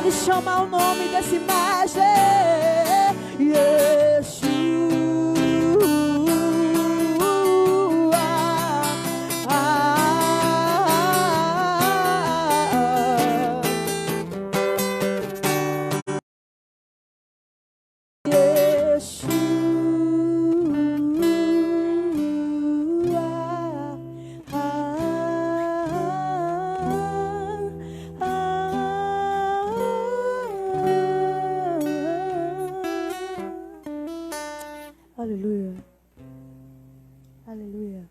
Pode chamar o nome desse mestre, Yeshua. Aleluia. Aleluia.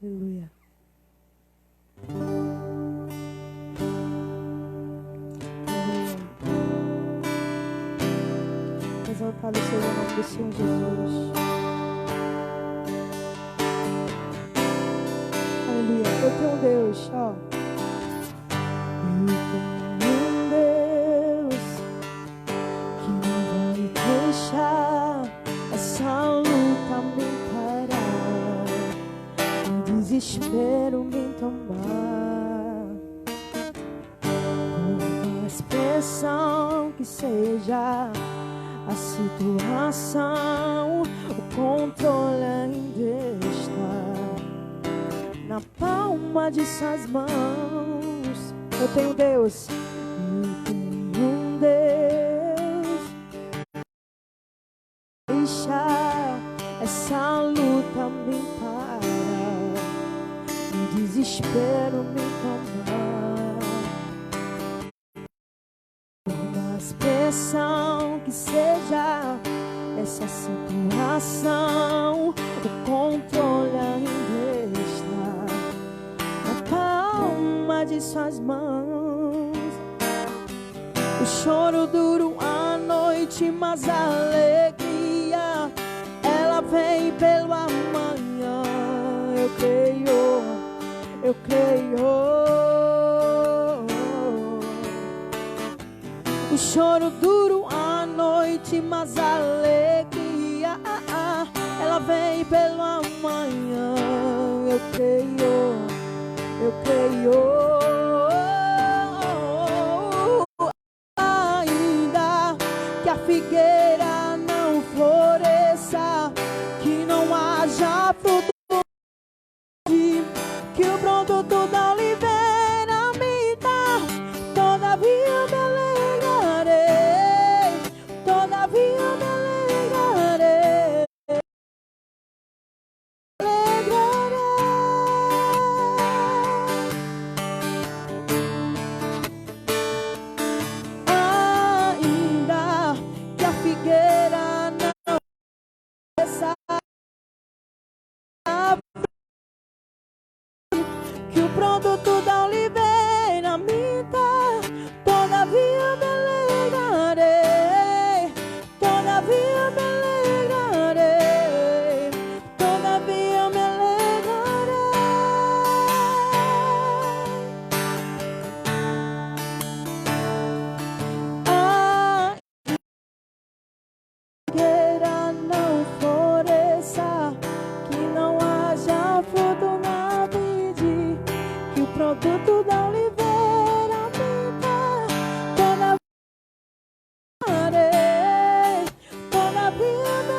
Aleluia. Exaltado seja o nome do Senhor Jesus. Aleluia. Eu tenho um Deus, ó. Desespero me tomar, por mais pressão que seja a situação, o controle ainda está na palma de suas mãos. Eu tenho Deus, eu tenho um Deus. Deixa essa luta me parar, desespero me tomar, por mais pressão que seja essa situação, o controle ainda está na palma de suas mãos. O choro dura a noite, mas a alegria ela vem pelo amanhã. Eu creio, eu creio. O choro dura a noite, mas a alegria ela vem pelo amanhã. Eu creio, eu creio. Ainda que a figueira não floresça, que não haja fruto, que o produto da oliveira me dá, todavia me alegrarei, todavia me alegrarei, ainda que a figueira não cessa, que o produto da oliveira me dá, todavia me alegrarei, todavia me alegrarei, todavia me alegrarei. A figueira não floresça, que não haja fruto na vide, que o produto da oliveira me dá, todavia me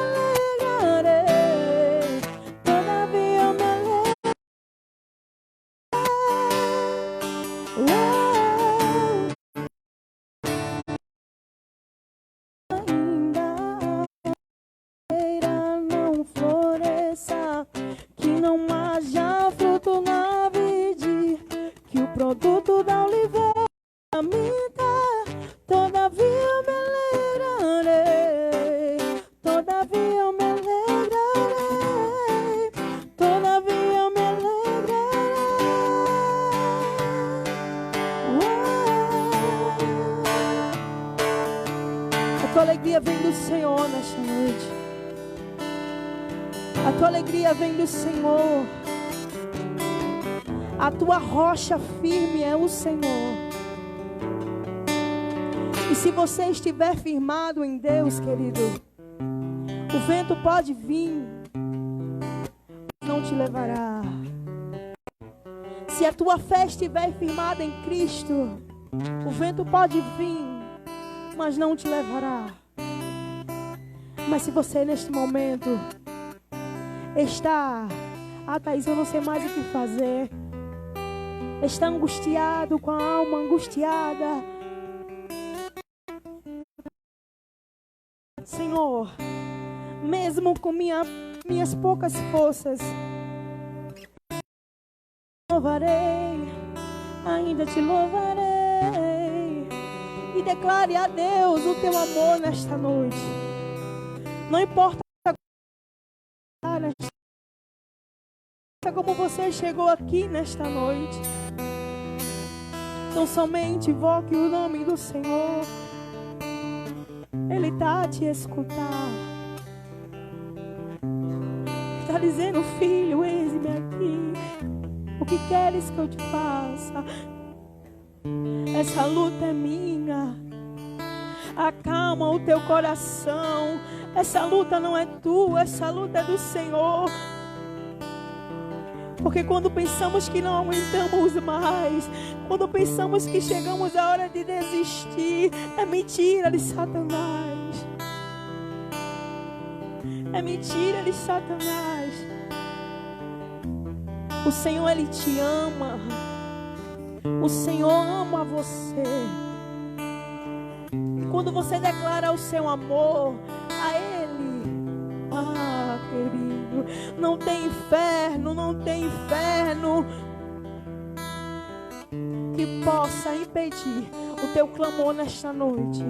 alegrarei, todavia me alegrarei. Ainda não floresça, que não haja fruto na vide, que o produto da oliveira me dá, todavia me alegrarei, todavia me alegrarei, todavia me alegrarei. A tua alegria vem do Senhor nesta noite. A tua alegria vem do Senhor. A tua rocha firme é o Senhor. E se você estiver firmado em Deus, querido, o vento pode vir, não não te levará. Se a tua fé estiver firmada em Cristo, o vento pode vir, mas não te levará. Mas se você neste momento está, Thaís, eu não sei mais o que fazer, está angustiado, com a alma angustiada, Senhor, mesmo com minhas poucas forças, louvarei, ainda te louvarei, e declare a Deus o teu amor nesta noite. Não importa como você chegou aqui nesta noite, então somente invoque o nome do Senhor. Ele está a te escutar. Está dizendo: filho, eis-me aqui. O que queres que eu te faça? Essa luta é minha. Acalma o teu coração. Essa luta não é tua, essa luta é do Senhor. Porque quando pensamos que não aguentamos mais, quando pensamos que chegamos à hora de desistir, é mentira de Satanás. É mentira de Satanás. O Senhor, Ele te ama. O Senhor ama você. E quando você declara o seu amor a Ele, querido, não tem inferno, não tem inferno que possa impedir o teu clamor nesta noite.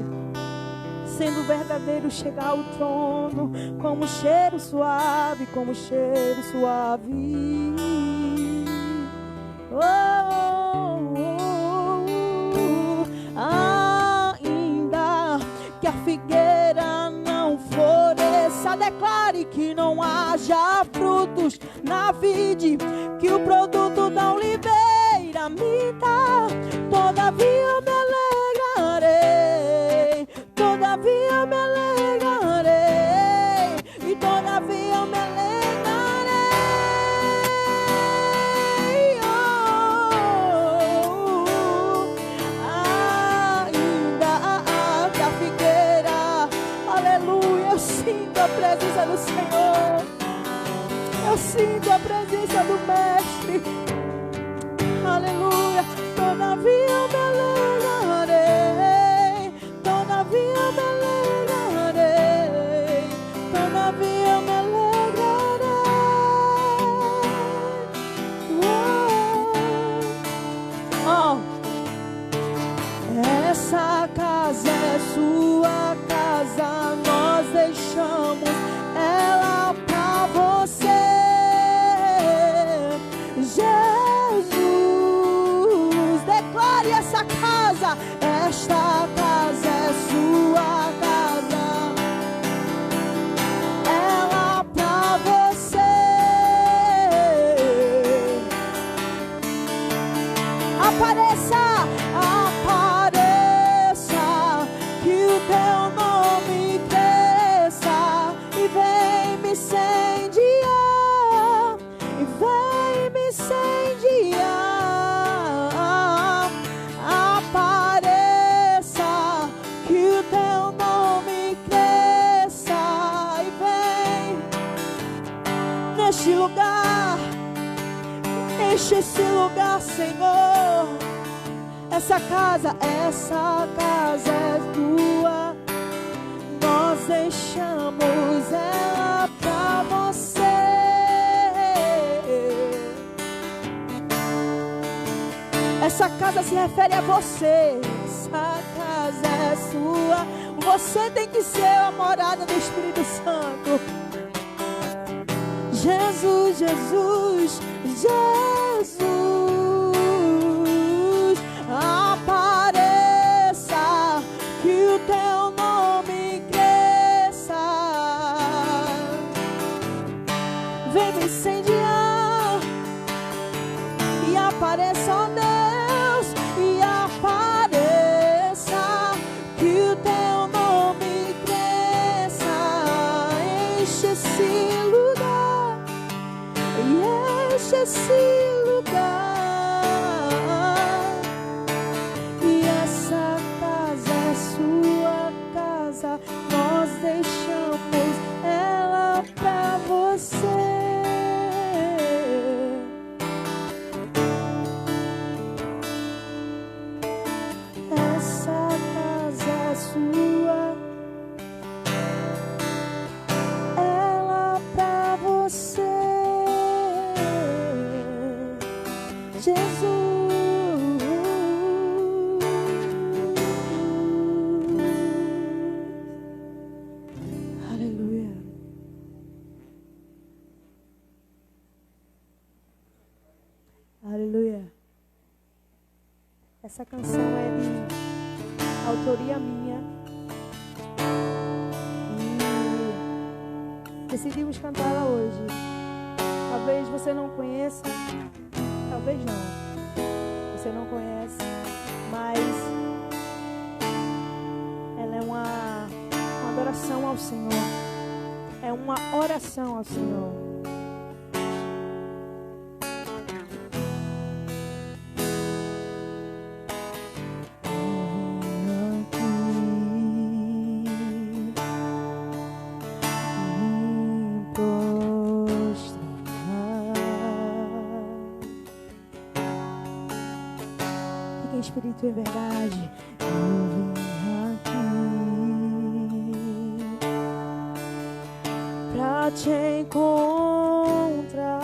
Sendo verdadeiro, chegar ao trono como cheiro suave, como cheiro suave. Ainda que a figueira não floresça, declare que não haja frutos na vide, que o produto da oliveira minta. Todavia me alegrarei, todavia me alegrarei, e todavia me alegrarei. Ainda que a figueira, aleluia, eu sinto a presença do Senhor, eu sinto a presença do Mestre, aleluia. Todavia me alegrarei, todavia me alegrarei, todavia me alegrarei. Essa casa é sua casa, nós deixamos ela pra você, Jesus. Declare essa casa, esta casa é sua casa, ela pra você. Apareça, apareça, que o teu nome cresça, e vem me incendiar, e vem me incendiar. Apareça, que o teu nome cresça, e vem neste lugar, enche esse lugar, Senhor. Essa casa é tua, nós deixamos ela pra você. Essa casa se refere a você. Essa casa é sua. Você tem que ser a morada do Espírito Santo. Jesus, Jesus, Jesus. Apareça, que o teu nome cresça. Vem me incendiar e apareça, ó Deus, e apareça, que o teu nome cresça. Enche esse lugar. Yeah. nós deixamos ela pra você. Essa casa é sua, ela pra você, Jesus. Aleluia. Aleluia. Essa canção é de autoria minha. E decidimos cantar ela hoje. Talvez você não conheça, talvez não. Você não conhece, mas ela é uma adoração ao Senhor. É uma oração ao Senhor. Espírito em verdade, eu vim aqui pra te encontrar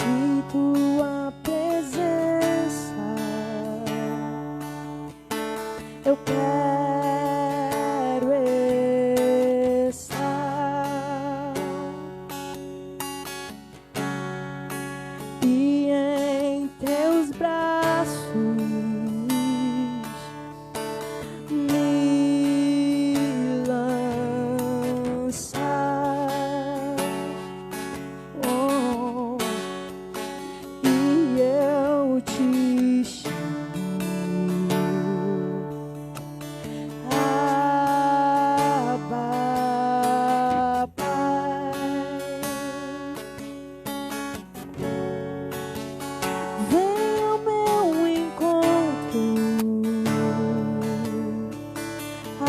e tua presença eu quero estar. E em teus braços me lançar, oh, e eu te chamo, Abba, Pai. Vem ao meu encontro, Abba,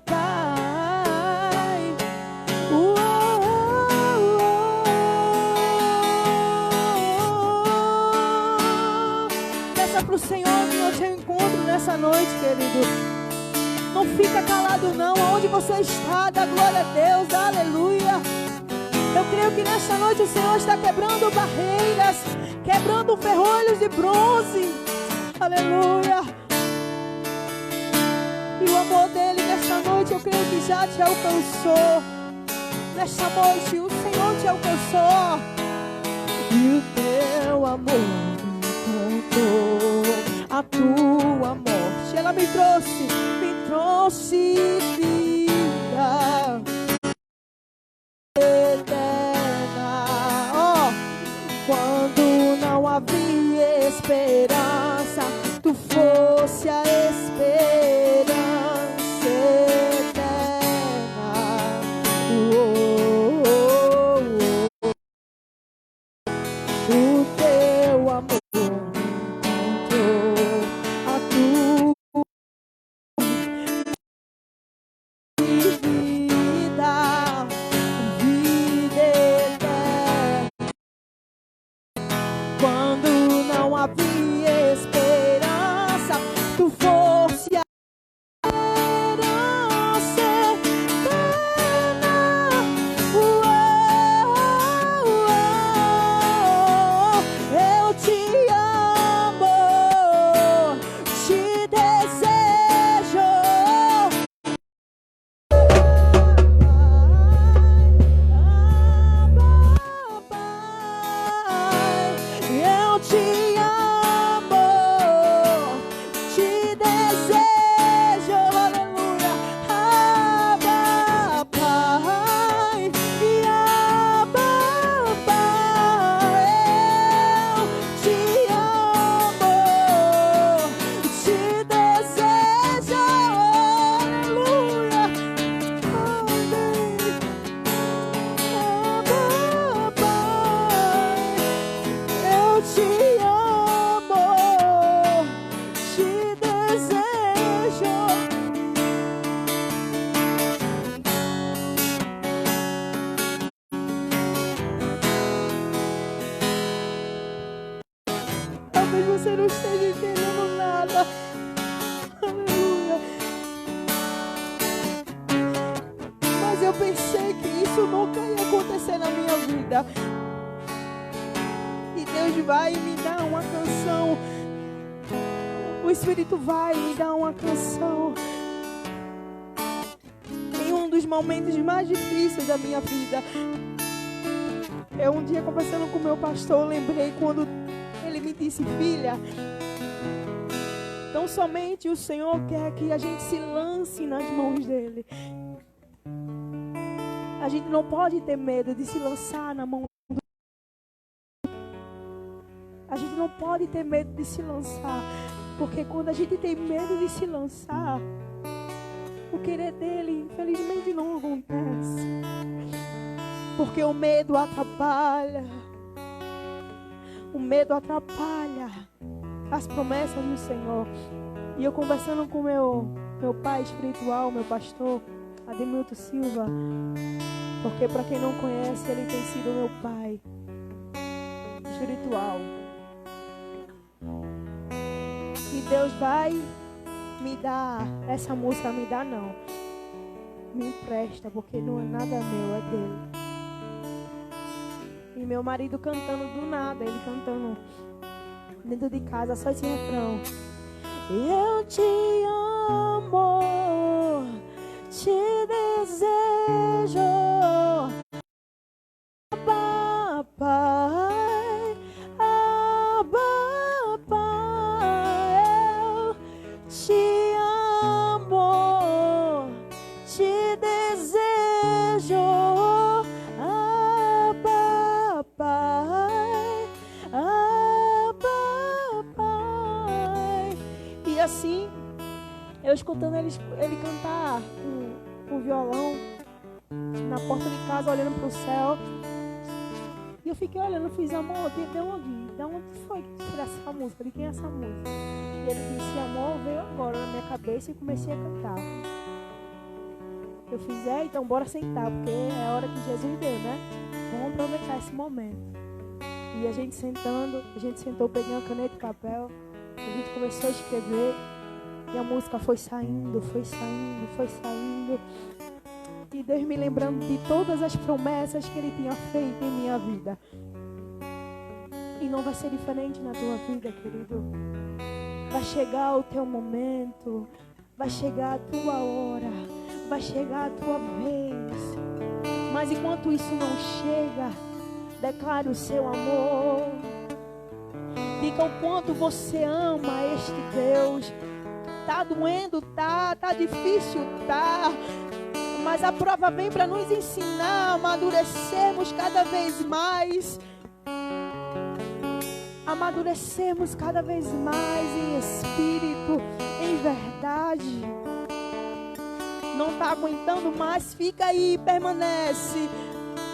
Pai. Peça pro Senhor vir ao teu encontro nessa noite, querido. Não fica calado não, aonde você está, dá glória a Deus, aleluia. Eu creio que nesta noite o Senhor está quebrando barreiras, quebrando ferrolhos de bronze. Aleluia. E o amor dele nesta noite eu creio que já te alcançou. Nesta noite o Senhor te alcançou. E o teu amor me contou. A tua morte, ela me trouxe vida eterna. Oh, quando não havia esperança, tu fosse a esperança eterna. Oh, oh, oh, oh. O teu amor me encontrou, a tua vida eterna. Quando não havia esperança, tu foste esteja entendendo nada. Aleluia. Mas eu pensei que isso nunca ia acontecer na minha vida. E Deus vai me dar uma canção. O Espírito vai me dar uma canção. Em um dos momentos mais difíceis da minha vida. Eu um dia conversando com o meu pastor, lembrei quando ele me disse: filha, tão somente o Senhor quer que a gente se lance nas mãos dele. A gente não pode ter medo de se lançar na mão do... A gente não pode ter medo de se lançar. Porque quando a gente tem medo de se lançar, o querer dele, infelizmente, não acontece. Porque o medo atrapalha. O medo atrapalha as promessas do Senhor. E eu conversando com meu pai espiritual, meu pastor, Ademilton Silva. Porque para quem não conhece, ele tem sido meu pai espiritual. E Deus vai me dar essa música, me dá não. Me empresta, porque não é nada meu, é dele. E meu marido cantando do nada, ele cantando dentro de casa, só esse refrão. Eu te amo, te desejo, Abba, Pai, Abba, Pai, eu te amo, te desejo, Abba, Pai, Abba, Pai. E assim, eu escutando ele cantar com o violão na porta de casa, olhando para o céu. E eu fiquei olhando, fiz: amor, de onde foi que tu tirou essa música? De quem é essa música? E ele disse: amor, veio agora na minha cabeça, e comecei a cantar. Eu fiz: então bora sentar, porque é a hora que Jesus deu, né? Vamos aproveitar esse momento. E a gente sentou, peguei uma caneta e papel, a gente começou a escrever. E a música foi saindo, foi saindo, foi saindo. E Deus me lembrando de todas as promessas que Ele tinha feito em minha vida. E não vai ser diferente na tua vida, querido. Vai chegar o teu momento, vai chegar a tua hora, vai chegar a tua vez. Mas enquanto isso não chega, declare o seu amor. Diga o quanto você ama este Deus. Tá doendo, tá difícil, tá. Mas a prova vem para nos ensinar a amadurecermos cada vez mais. Amadurecermos cada vez mais em espírito, em verdade. Não tá aguentando mais, fica aí, permanece.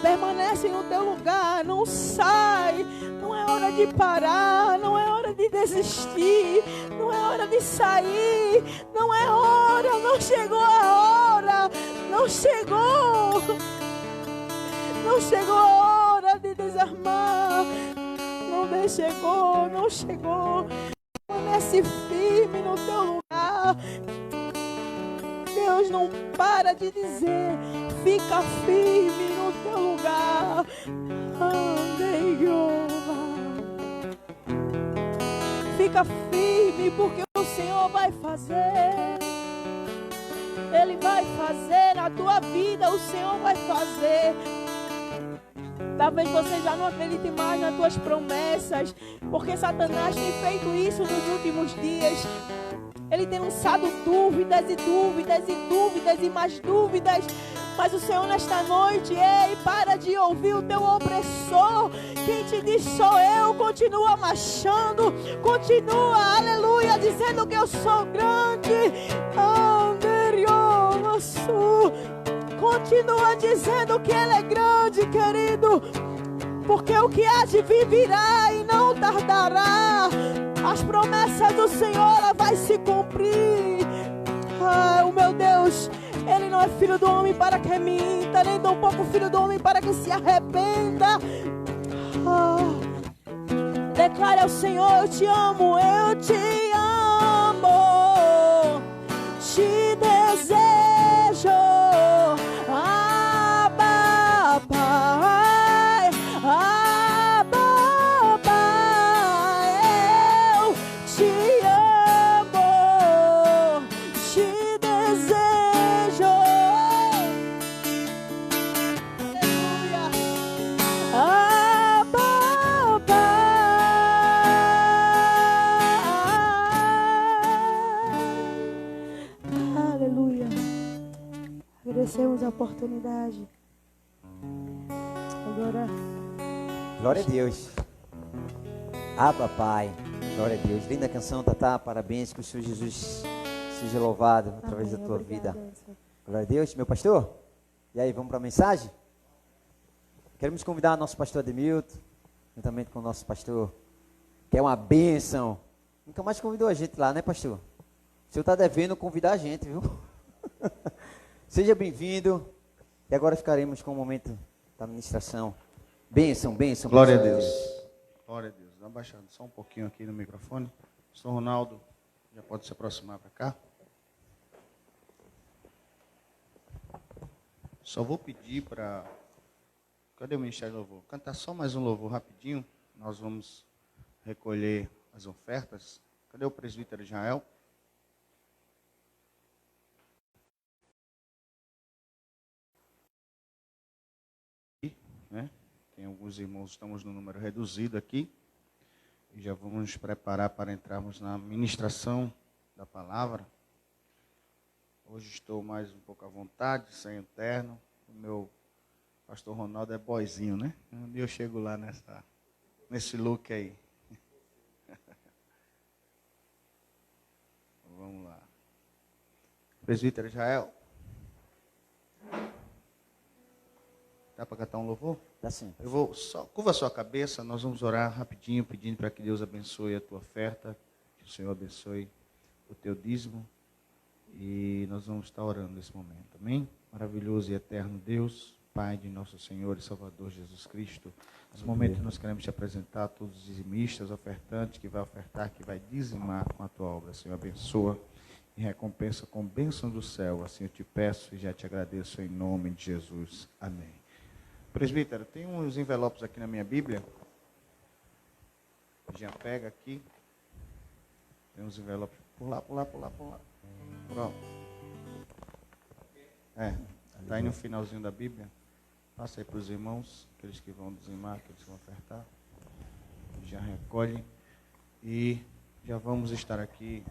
Permanece no teu lugar, não sai. Não é hora de parar, não é hora de desistir, não é hora de sair, não é hora, não chegou a hora, não chegou a hora de desarmar, não chegou. Permanece firme no teu lugar. Deus não para de dizer: fica firme no teu lugar. Fica firme, porque o Senhor vai fazer. Ele vai fazer na tua vida, o Senhor vai fazer. Talvez você já não acredite mais nas tuas promessas, porque Satanás tem feito isso nos últimos dias. Ele tem lançado dúvidas e dúvidas e dúvidas e mais dúvidas. Mas o Senhor nesta noite, ei, para de ouvir o teu opressor. Quem te diz sou eu, continua marchando, continua, aleluia, dizendo que eu sou grande. Continua dizendo que Ele é grande, querido. Porque o que há de vir virá e não tardará. As promessas do Senhor, ela vai se cumprir. O meu Deus, Ele não é filho do homem para que minta, nem tampouco filho do homem para que se arrependa. Declare ao Senhor: eu te amo, eu te amo. Te desejo, Abba, Pai, Abba, Pai. Eu te amo, te desejo. Aleluia. Abba, Pai. Aleluia. Agradecemos a oportunidade. Agora, Glória a Deus. Abba, Pai. Glória a Deus. Linda canção, Tatá. Parabéns, que o Senhor Jesus seja louvado através da tua vida. Glória a Deus. Meu pastor? E aí, vamos para a mensagem? Queremos convidar nosso pastor Ademilton, juntamente com o nosso pastor, que é uma bênção. Nunca mais convidou a gente lá, né, pastor? O senhor está devendo convidar a gente, viu? Seja bem-vindo. E agora ficaremos com o momento da ministração. Bênção, bênção. Glória a bênção. Deus. Glória a Deus. Dá uma baixada só um pouquinho aqui no microfone. Pastor Ronaldo, já pode se aproximar para cá. Só vou pedir para... Cadê o Ministério de Louvor? Cantar só mais um louvor rapidinho. Nós vamos recolher as ofertas. Cadê o presbítero Israel? Né? Tem alguns irmãos, estamos no número reduzido aqui. E já vamos nos preparar para entrarmos na ministração da palavra. Hoje estou mais um pouco à vontade, sem o terno. O meu pastor Ronaldo é boyzinho, né? Um dia eu chego lá nesse look aí. Vamos lá. Presbítero Israel. Dá para cantar um louvor? Dá sim. Eu vou só, curva a sua cabeça, nós vamos orar rapidinho, pedindo para que Deus abençoe a tua oferta, que o Senhor abençoe o teu dízimo, e nós vamos estar orando nesse momento, amém? Maravilhoso e eterno Deus, Pai de nosso Senhor e Salvador Jesus Cristo, nesse momento nós queremos te apresentar todos os dizimistas, ofertantes, que vai ofertar, que vai dizimar com a tua obra, Senhor, abençoa e recompensa com bênção do céu, assim eu te peço e já te agradeço em nome de Jesus, amém. Presbítero, tem uns envelopes aqui na minha Bíblia. Já pega aqui. Tem uns envelopes. Por lá. Pronto. Está aí no finalzinho da Bíblia. Passa aí para os irmãos, aqueles que vão dizimar, aqueles que vão ofertar. Já recolhe. E já vamos estar aqui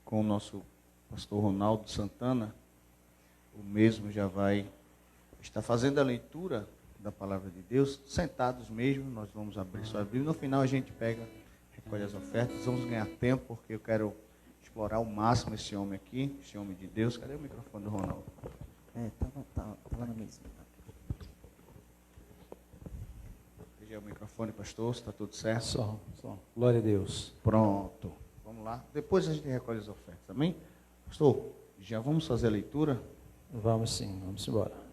com o nosso pastor Ronaldo Santana. O mesmo já vai... está fazendo a leitura da palavra de Deus, sentados mesmo, nós vamos abrir sua Bíblia, no final a gente pega, recolhe as ofertas, vamos ganhar tempo, porque eu quero explorar ao máximo esse homem aqui, esse homem de Deus. Cadê o microfone do Ronaldo? Tava na mesa. Veja o microfone, pastor, está tudo certo? Só. Glória a Deus. Pronto, vamos lá, depois a gente recolhe as ofertas, amém? Pastor, já vamos fazer a leitura? Vamos sim, vamos embora.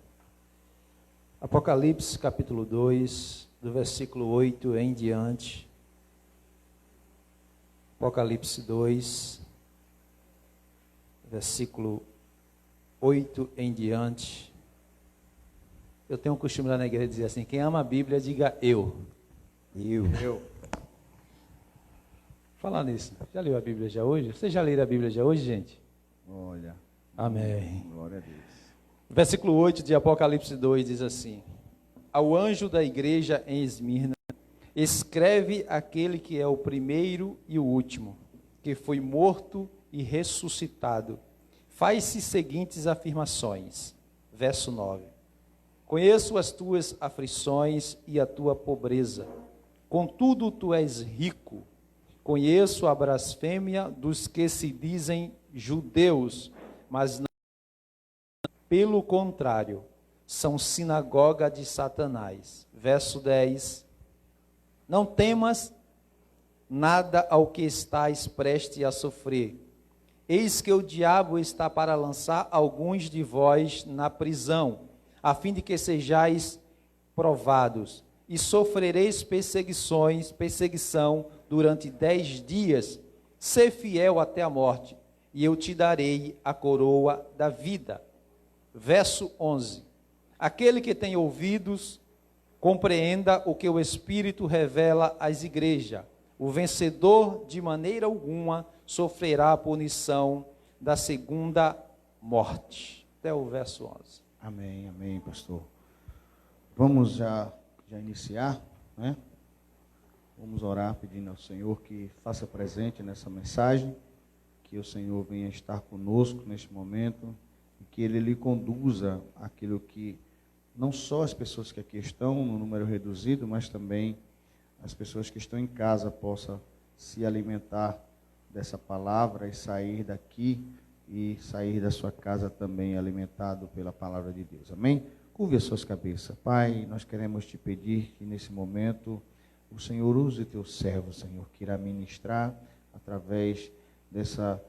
Apocalipse capítulo 2, do versículo 8 em diante. Apocalipse 2, versículo 8 em diante. Eu tenho um costume lá na igreja de dizer assim: quem ama a Bíblia, diga eu. Eu. Falar nisso, já leu a Bíblia já hoje? Vocês já leram a Bíblia já hoje, gente? Olha. Amém. Glória a Deus. Versículo 8 de Apocalipse 2 diz assim: ao anjo da igreja em Esmirna, escreve aquele que é o primeiro e o último, que foi morto e ressuscitado. Faz-se seguintes afirmações. Verso 9: conheço as tuas aflições e a tua pobreza, contudo tu és rico. Conheço a blasfêmia dos que se dizem judeus, mas não. Pelo contrário, são sinagoga de Satanás. Verso 10. Não temas nada ao que estás prestes a sofrer. Eis que o diabo está para lançar alguns de vós na prisão, a fim de que sejais provados, e sofrereis perseguição durante 10 dias. Sê fiel até a morte, e eu te darei a coroa da vida. Verso 11. Aquele que tem ouvidos, compreenda o que o Espírito revela às igrejas. O vencedor, de maneira alguma, sofrerá a punição da segunda morte. Até o verso 11. Amém, amém, pastor. Vamos já iniciar, né? Vamos orar pedindo ao Senhor que faça presente nessa mensagem, que o Senhor venha estar conosco neste momento, e que Ele lhe conduza aquilo que não só as pessoas que aqui estão, no número reduzido, mas também as pessoas que estão em casa possam se alimentar dessa palavra e sair daqui e sair da sua casa também alimentado pela palavra de Deus. Amém? Curve as suas cabeças. Pai, nós queremos te pedir que nesse momento o Senhor use teu servo, Senhor, que irá ministrar através dessa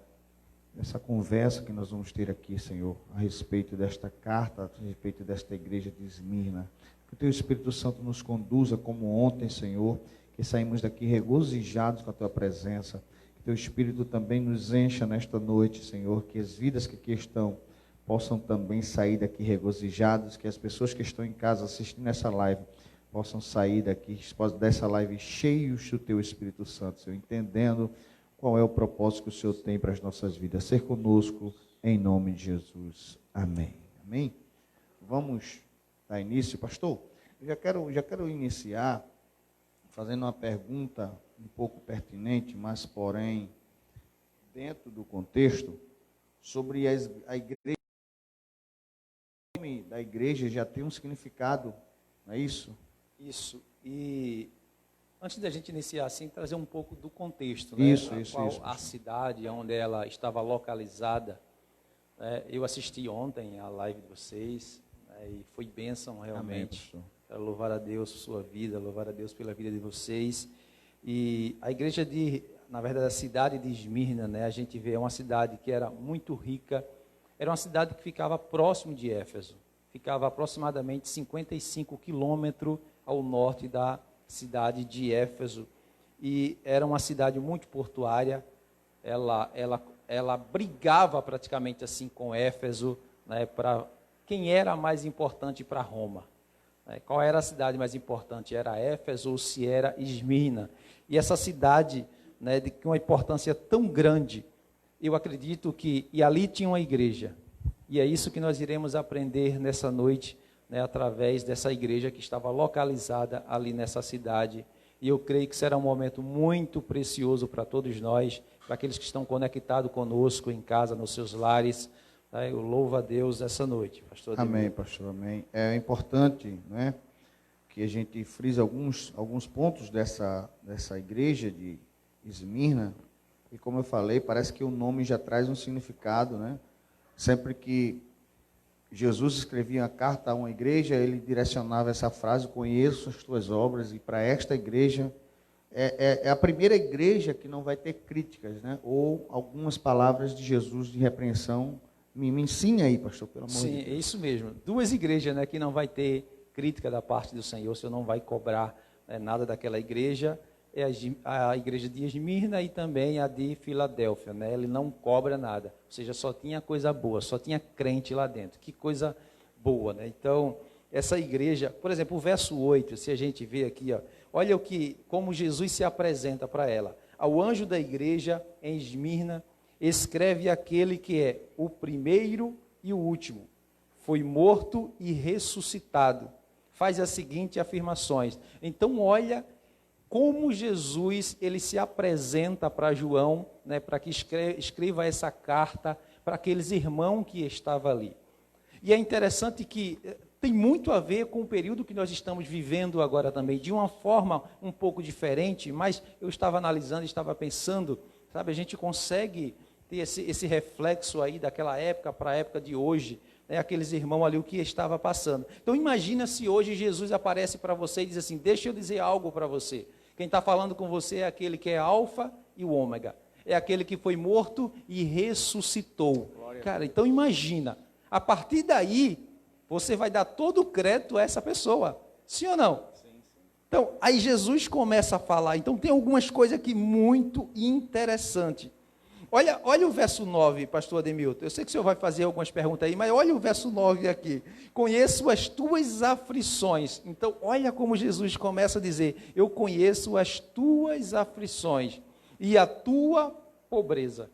conversa que nós vamos ter aqui, Senhor, a respeito desta carta, a respeito desta igreja de Esmirna. Que o teu Espírito Santo nos conduza como ontem, Senhor, que saímos daqui regozijados com a tua presença. Que teu Espírito também nos encha nesta noite, Senhor, que as vidas que aqui estão possam também sair daqui regozijados, que as pessoas que estão em casa assistindo essa live possam sair daqui, dessa live cheios do teu Espírito Santo, Senhor, entendendo qual é o propósito que o Senhor tem para as nossas vidas. Ser conosco, em nome de Jesus. Amém. Amém? Vamos dar início, pastor? Eu já quero iniciar fazendo uma pergunta um pouco pertinente, mas porém dentro do contexto, sobre a igreja. O nome da igreja já tem um significado, não é isso? Isso. E antes da gente iniciar assim, trazer um pouco do contexto, Isso. A cidade onde ela estava localizada. Eu assisti ontem a live de vocês, e foi bênção realmente. Amém, quero louvar a Deus por sua vida, louvar a Deus pela vida de vocês. E a igreja na verdade, a cidade de Esmirna, a gente vê, é uma cidade que era muito rica, era uma cidade que ficava próximo de Éfeso, ficava aproximadamente 55 quilômetros ao norte da cidade de Éfeso, e era uma cidade muito portuária. Ela brigava praticamente assim com Éfeso, para quem era mais importante para Roma. Qual era a cidade mais importante? Era Éfeso ou se era Esmirna? E essa cidade, de uma importância tão grande, eu acredito que, e ali tinha uma igreja, e é isso que nós iremos aprender nessa noite, através dessa igreja que estava localizada ali nessa cidade. E eu creio que será um momento muito precioso para todos nós, para aqueles que estão conectados conosco em casa, nos seus lares. Eu louvo a Deus essa noite, pastor. Amém, pastor, amém. É importante, que a gente frise alguns pontos dessa igreja de Esmirna, e como eu falei, parece que o nome já traz um significado, Sempre que Jesus escrevia uma carta a uma igreja, ele direcionava essa frase: conheço as tuas obras. E para esta igreja, é a primeira igreja que não vai ter críticas, ou algumas palavras de Jesus de repreensão. Me ensine aí, pastor, pelo amor de Deus. Sim, é isso mesmo. Duas igrejas, que não vai ter crítica da parte do Senhor, o Senhor não vai cobrar nada daquela igreja. É a igreja de Esmirna e também a de Filadélfia, Ele não cobra nada, ou seja, só tinha coisa boa, só tinha crente lá dentro. Que coisa boa, Então, essa igreja, por exemplo, o verso 8, se a gente vê aqui, olha como Jesus se apresenta para ela. Ao anjo da igreja em Esmirna, escreve aquele que é o primeiro e o último, foi morto e ressuscitado. Faz as seguintes afirmações. Então, olha como Jesus ele se apresenta para João, para que escreva essa carta para aqueles irmãos que estavam ali. E é interessante que tem muito a ver com o período que nós estamos vivendo agora também, de uma forma um pouco diferente, mas eu estava analisando, estava pensando, a gente consegue ter esse reflexo aí daquela época para a época de hoje, aqueles irmãos ali, o que estava passando. Então imagina se hoje Jesus aparece para você e diz assim: deixa eu dizer algo para você. Quem está falando com você é aquele que é alfa e o ômega. É aquele que foi morto e ressuscitou. Cara, então imagina, a partir daí, você vai dar todo o crédito a essa pessoa. Sim ou não? Sim. Então, aí Jesus começa a falar. Então, tem algumas coisas aqui muito interessantes. Olha o verso 9, pastor Ademilton. Eu sei que o senhor vai fazer algumas perguntas aí, mas olha o verso 9 aqui. Conheço as tuas aflições. Então, olha como Jesus começa a dizer: eu conheço as tuas aflições e a tua pobreza.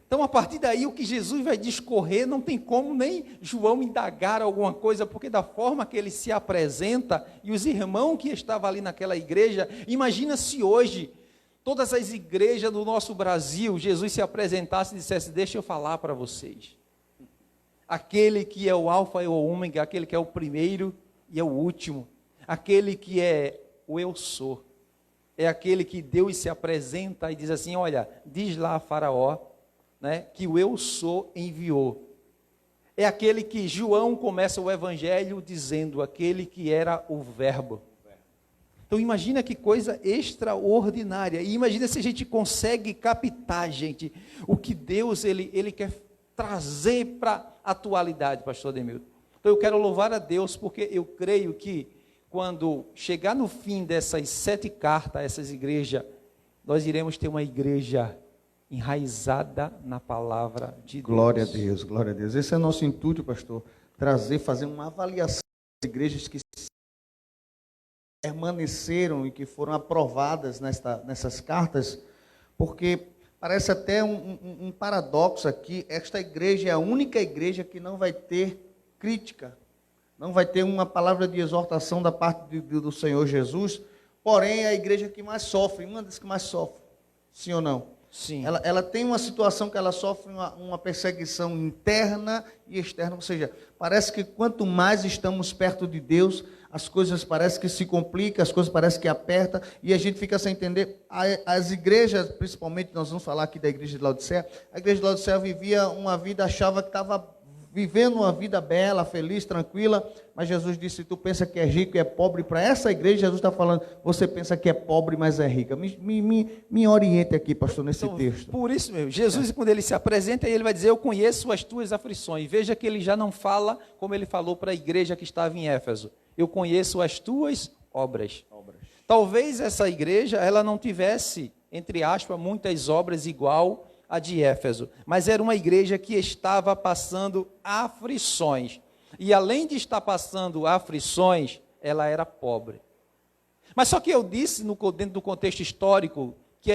Então, a partir daí, o que Jesus vai discorrer, não tem como nem João indagar alguma coisa, porque da forma que ele se apresenta, e os irmãos que estavam ali naquela igreja, imagina se hoje, todas as igrejas do nosso Brasil, Jesus se apresentasse e dissesse: deixa eu falar para vocês. Aquele que é o alfa e o ômega, aquele que é o primeiro e é o último, aquele que é o eu sou, é aquele que Deus se apresenta e diz assim: olha, diz lá a Faraó, né, que o eu sou enviou. É aquele que João começa o evangelho dizendo, aquele que era o verbo. Então imagina que coisa extraordinária. E imagina se a gente consegue captar, gente, o que Deus ele quer trazer para a atualidade, pastor Ademilton. Então eu quero louvar a Deus, porque eu creio que quando chegar no fim dessas 7 cartas a essas igrejas, nós iremos ter uma igreja enraizada na palavra de Deus. Glória a Deus, glória a Deus. Esse é o nosso intuito, pastor, fazer uma avaliação das igrejas que permaneceram e que foram aprovadas nessas cartas, porque parece até um paradoxo aqui. Esta igreja é a única igreja que não vai ter crítica, não vai ter uma palavra de exortação da parte do Senhor Jesus, porém é a igreja que mais sofre, uma das que mais sofre, sim ou não? Sim. Ela tem uma situação que ela sofre uma perseguição interna e externa, ou seja, parece que quanto mais estamos perto de Deus, as coisas parecem que se complicam, as coisas parecem que apertam, e a gente fica sem entender. As igrejas, principalmente, nós vamos falar aqui da igreja de Laodiceia, a igreja de Laodiceia vivia uma vida, achava que estava vivendo uma vida bela, feliz, tranquila, mas Jesus disse: tu pensa que é rico e é pobre. Para essa igreja, Jesus está falando: você pensa que é pobre, mas é rica. Me oriente aqui, pastor, nesse texto. Por isso mesmo, Jesus, quando ele se apresenta, ele vai dizer: eu conheço as tuas aflições. Veja que ele já não fala como ele falou para a igreja que estava em Éfeso: eu conheço as tuas obras. Talvez essa igreja, ela não tivesse, entre aspas, muitas obras igual a de Éfeso, mas era uma igreja que estava passando aflições, e além de estar passando aflições, ela era pobre. Mas só que eu disse, dentro do contexto histórico, que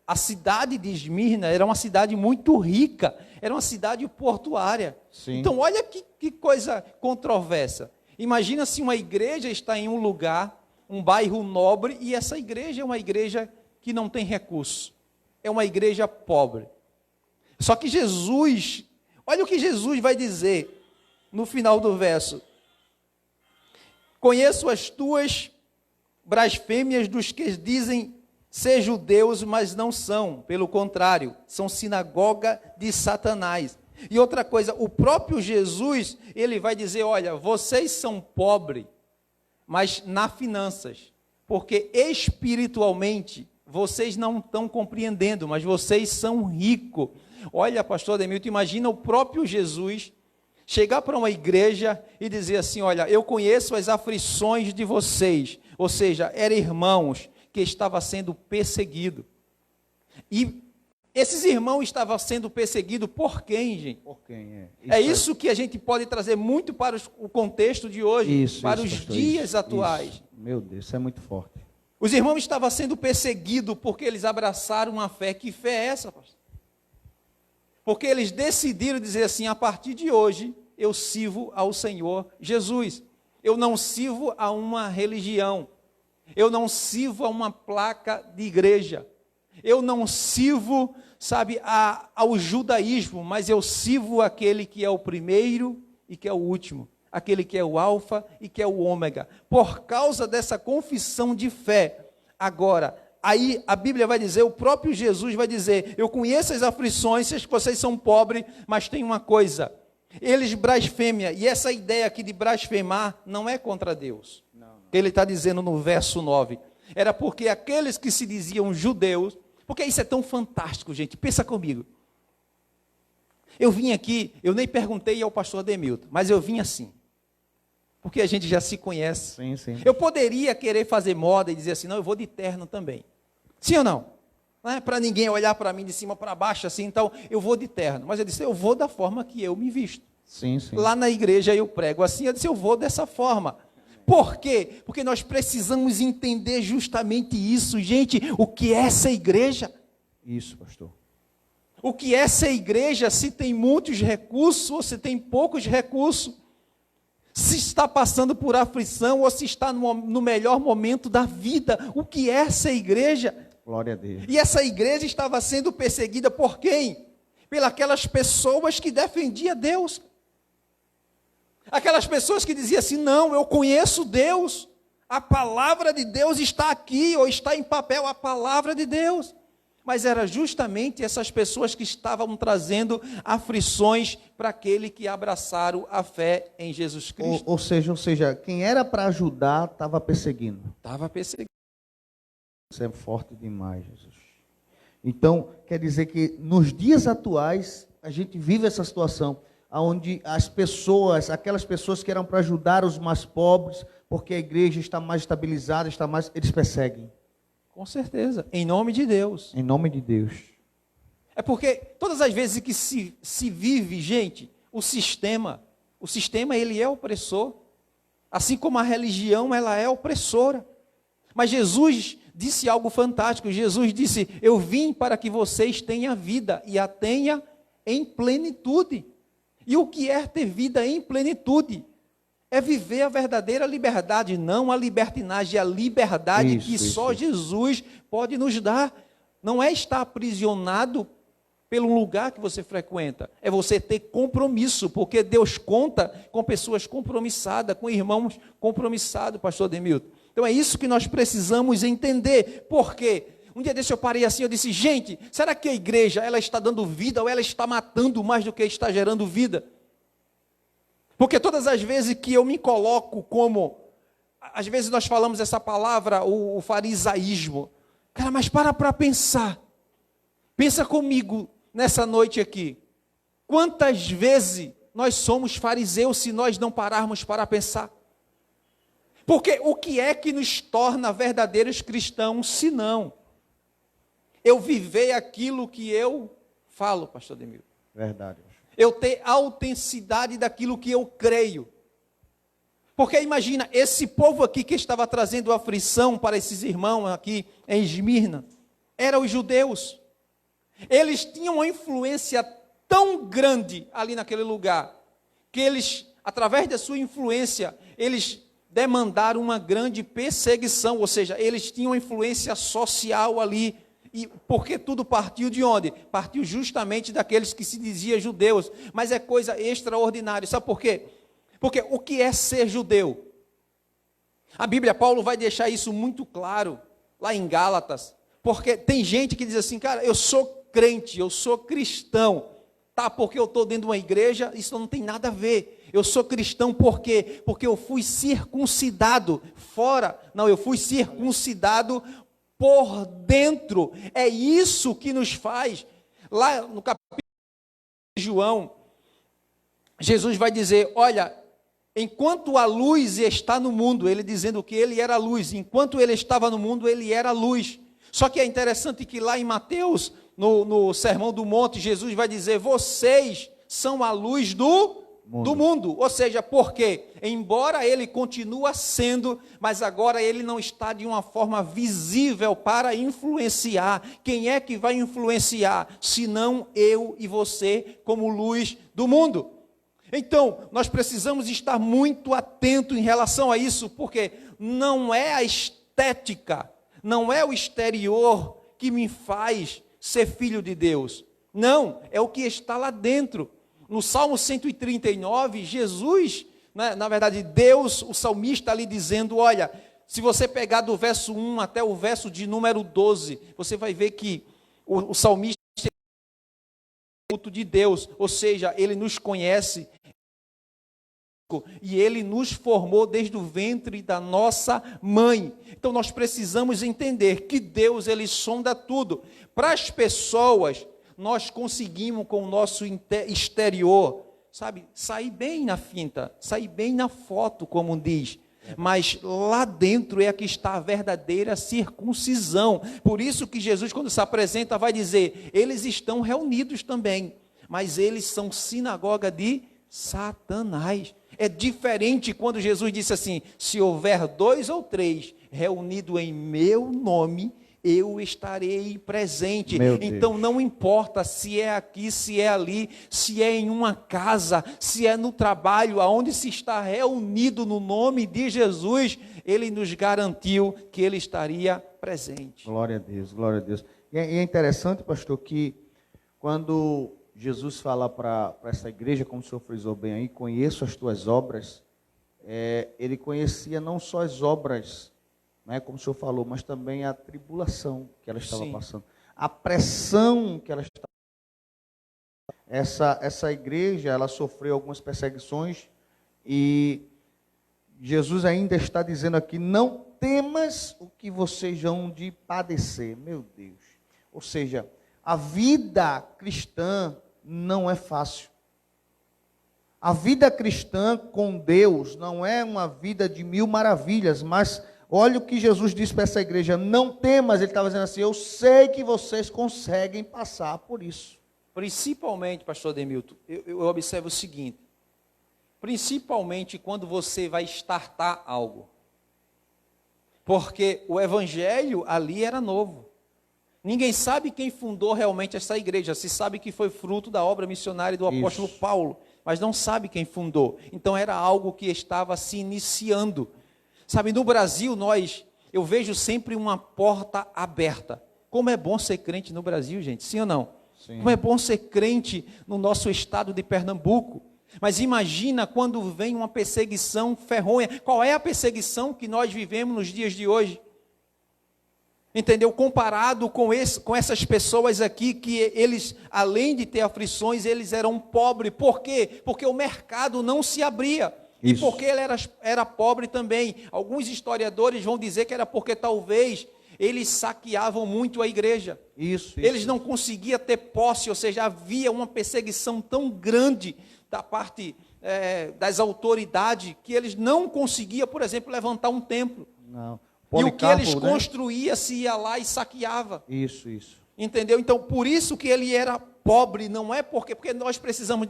a cidade de Esmirna era uma cidade muito rica, era uma cidade portuária. Sim. Então olha que coisa controversa. Imagina se uma igreja está em um lugar, um bairro nobre, e essa igreja é uma igreja que não tem recurso. É uma igreja pobre. Só que Jesus, olha o que Jesus vai dizer no final do verso: conheço as tuas blasfêmias dos que dizem ser judeus, mas não são, pelo contrário, são sinagoga de Satanás. E outra coisa, o próprio Jesus, ele vai dizer: olha, vocês são pobres, mas nas finanças, porque espiritualmente vocês não estão compreendendo, mas vocês são ricos. Olha, pastor Ademilton, imagina o próprio Jesus chegar para uma igreja e dizer assim: olha, eu conheço as aflições de vocês. Ou seja, eram irmãos que estavam sendo perseguidos. E esses irmãos estavam sendo perseguidos por quem, gente? Por quem? É isso que a gente pode trazer muito para o contexto de hoje, para os dias atuais. Meu Deus, isso é muito forte. Os irmãos estavam sendo perseguidos porque eles abraçaram uma fé. Que fé é essa, pastor? Porque eles decidiram dizer assim: a partir de hoje eu sirvo ao Senhor Jesus. Eu não sirvo a uma religião. Eu não sirvo a uma placa de igreja. Eu não sirvo, sabe, ao judaísmo, mas eu sirvo aquele que é o primeiro e que é o último. Aquele que é o alfa e que é o ômega. Por causa dessa confissão de fé. Agora, aí a Bíblia vai dizer, o próprio Jesus vai dizer: eu conheço as aflições, sei que vocês são pobres, mas tem uma coisa: eles blasfêmia. E essa ideia aqui de blasfemar não é contra Deus. Não. Ele está dizendo no verso 9. Era porque aqueles que se diziam judeus, porque isso é tão fantástico, gente, pensa comigo. Eu vim aqui, eu nem perguntei ao pastor Ademilton, mas eu vim assim. porque a gente já se conhece. Sim, sim. Eu poderia querer fazer moda e dizer assim, não, eu vou de terno também. Sim ou não? Não é para ninguém olhar para mim de cima para baixo assim, então eu vou de terno. Mas eu disse, eu vou da forma que eu me visto. Sim, sim. Lá na igreja eu prego assim, eu disse, eu vou dessa forma. Por quê? Porque nós precisamos entender justamente isso, gente, o que é essa igreja? Isso, pastor. O que é essa igreja, se tem muitos recursos ou se tem poucos recursos? Se está passando por aflição ou se está no melhor momento da vida? O que é essa igreja? Glória a Deus. E essa igreja estava sendo perseguida por quem? Pelas pessoas que defendiam Deus. Aquelas pessoas que diziam assim, não, eu conheço Deus. A palavra de Deus está aqui, ou está em papel, a palavra de Deus. Mas era justamente essas pessoas que estavam trazendo aflições para aquele que abraçaram a fé em Jesus Cristo. Ou seja, quem era para ajudar estava perseguindo. Estava perseguindo. Isso é forte demais, Jesus. Então, quer dizer que nos dias atuais, a gente vive essa situação, onde as pessoas, aquelas pessoas que eram para ajudar os mais pobres, porque a igreja está mais estabilizada, eles perseguem. Com certeza, em nome de Deus. Em nome de Deus. É porque todas as vezes que se vive, gente, o sistema ele é opressor, assim como a religião ela é opressora. Mas Jesus disse algo fantástico, Jesus disse, eu vim para que vocês tenham vida e a tenham em plenitude. E o que é ter vida em plenitude? É viver a verdadeira liberdade, não a libertinagem, a liberdade que só Jesus pode nos dar. Não é estar aprisionado pelo lugar que você frequenta, é você ter compromisso, porque Deus conta com pessoas compromissadas, com irmãos compromissados, pastor Demilton. Então é isso que nós precisamos entender. Por quê? Um dia desse eu parei assim, eu disse, gente, será que a igreja ela está dando vida ou ela está matando mais do que está gerando vida? Porque todas as vezes que eu me coloco como, às vezes nós falamos essa palavra, o farisaísmo. Cara, mas para pensar. Pensa comigo nessa noite aqui. Quantas vezes nós somos fariseus se nós não pararmos para pensar? Porque o que é que nos torna verdadeiros cristãos, se não eu viver aquilo que eu falo, pastor Demilton? Verdade. Eu ter autenticidade daquilo que eu creio. Porque imagina, esse povo aqui que estava trazendo aflição para esses irmãos aqui em Esmirna, eram os judeus. Eles tinham uma influência tão grande ali naquele lugar, que eles, através da sua influência, eles demandaram uma grande perseguição, ou seja, eles tinham influência social ali. E porque tudo partiu de onde? Partiu justamente daqueles que se diziam judeus. Mas é coisa extraordinária. Sabe por quê? Porque o que é ser judeu? A Bíblia, Paulo vai deixar isso muito claro, lá em Gálatas. Porque tem gente que diz assim, cara, eu sou crente, eu sou cristão. Tá, porque eu estou dentro de uma igreja, isso não tem nada a ver. Eu sou cristão por quê? Porque eu fui circuncidado fora. Não, eu fui circuncidado por dentro. É isso que nos faz. Lá no capítulo de João, Jesus vai dizer, olha, enquanto a luz está no mundo, ele dizendo que ele era luz, enquanto ele estava no mundo, ele era luz. Só que é interessante que lá em Mateus, no Sermão do Monte, Jesus vai dizer, vocês são a luz do mundo. Ou seja, porque, embora ele continua sendo, mas agora ele não está de uma forma visível para influenciar. Quem é que vai influenciar? Senão eu e você, como luz do mundo. Então, nós precisamos estar muito atentos em relação a isso, porque não é a estética, não é o exterior que me faz ser filho de Deus. Não, é o que está lá dentro. No Salmo 139, Jesus, na verdade, Deus, o salmista ali dizendo, olha, se você pegar do verso 1 até o verso de número 12, você vai ver que o salmista é fruto de Deus, ou seja, ele nos conhece e ele nos formou desde o ventre da nossa mãe. Então nós precisamos entender que Deus, ele sonda tudo. Para as pessoas, nós conseguimos com o nosso exterior sabe, sair bem na finta, sair bem na foto, como diz. Mas lá dentro é que está a verdadeira circuncisão. Por isso que Jesus, quando se apresenta, vai dizer, eles estão reunidos também, mas eles são sinagoga de Satanás. É diferente quando Jesus disse assim, se houver 2 ou 3 reunidos em meu nome, eu estarei presente. Então não importa se é aqui, se é ali, se é em uma casa, se é no trabalho, aonde se está reunido no nome de Jesus, Ele nos garantiu que Ele estaria presente. Glória a Deus, glória a Deus. E é interessante, pastor, que quando Jesus fala para essa igreja, como o senhor frisou bem aí, conheço as tuas obras, ele conhecia não só as obras, né, como o senhor falou, mas também a tribulação que ela estava passando, a pressão que ela estava passando. Essa igreja, ela sofreu algumas perseguições e Jesus ainda está dizendo aqui, não temas o que vocês vão de padecer. Meu Deus. Ou seja, a vida cristã não é fácil. A vida cristã com Deus não é uma vida de 1000 maravilhas, mas olha o que Jesus disse para essa igreja, não temas, ele estava dizendo assim, eu sei que vocês conseguem passar por isso. Principalmente, pastor Demilton, eu observo o seguinte, principalmente quando você vai startar algo, porque o evangelho ali era novo. Ninguém sabe quem fundou realmente essa igreja, se sabe que foi fruto da obra missionária do apóstolo Paulo, mas não sabe quem fundou. Então era algo que estava se iniciando. Sabe, no Brasil eu vejo sempre uma porta aberta. Como é bom ser crente no Brasil, gente, sim ou não? Sim. Como é bom ser crente no nosso estado de Pernambuco. Mas imagina quando vem uma perseguição ferronha. Qual é a perseguição que nós vivemos nos dias de hoje? Entendeu? Comparado com essas pessoas aqui, que eles, além de ter aflições, eles eram pobres. Por quê? Porque o mercado não se abria. Isso. E porque ele era pobre também. Alguns historiadores vão dizer que era porque talvez eles saqueavam muito a igreja. Isso. Eles não conseguiam ter posse, ou seja, havia uma perseguição tão grande da parte das autoridades, que eles não conseguiam, por exemplo, levantar um templo. Não. E o que eles construíam se ia lá e saqueava. Isso. Entendeu? Então, por isso que ele era pobre, não é porque nós precisamos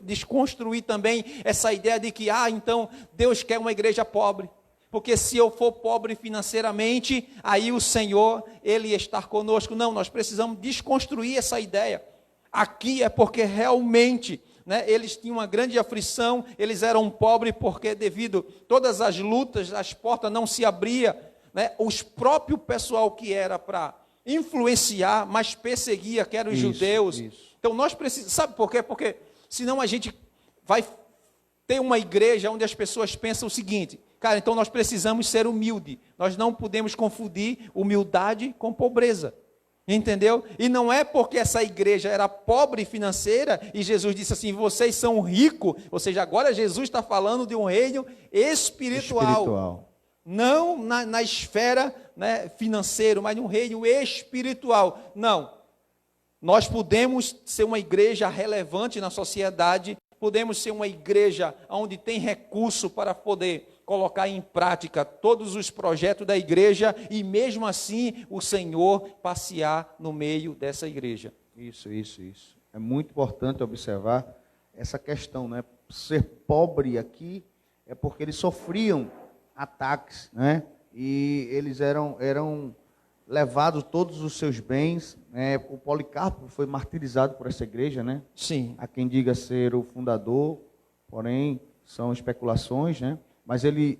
desconstruir também essa ideia de que, então, Deus quer uma igreja pobre. Porque se eu for pobre financeiramente, aí o Senhor, Ele ia estar conosco. Não, nós precisamos desconstruir essa ideia. Aqui é porque realmente, né, eles tinham uma grande aflição, eles eram pobres porque devido a todas as lutas, as portas não se abriam, né, os próprios pessoal que era para influenciar, mas perseguia, que eram os judeus. Isso. Então nós precisamos, sabe por quê? Porque senão a gente vai ter uma igreja onde as pessoas pensam o seguinte, cara, então nós precisamos ser humilde, nós não podemos confundir humildade com pobreza. Entendeu? E não é porque essa igreja era pobre financeira e Jesus disse assim, vocês são ricos, ou seja, agora Jesus está falando de um reino espiritual. Não na esfera, né, financeira, mas num reino espiritual. Não. Nós podemos ser uma igreja relevante na sociedade, podemos ser uma igreja onde tem recurso para poder colocar em prática todos os projetos da igreja e mesmo assim o Senhor passear no meio dessa igreja. Isso. É muito importante observar essa questão, né? Ser pobre aqui é porque eles sofriam ataques, né? E eles eram levados todos os seus bens, né? O Policarpo foi martirizado por essa igreja, né? Sim. Há quem diga ser o fundador, porém são especulações, né? Mas ele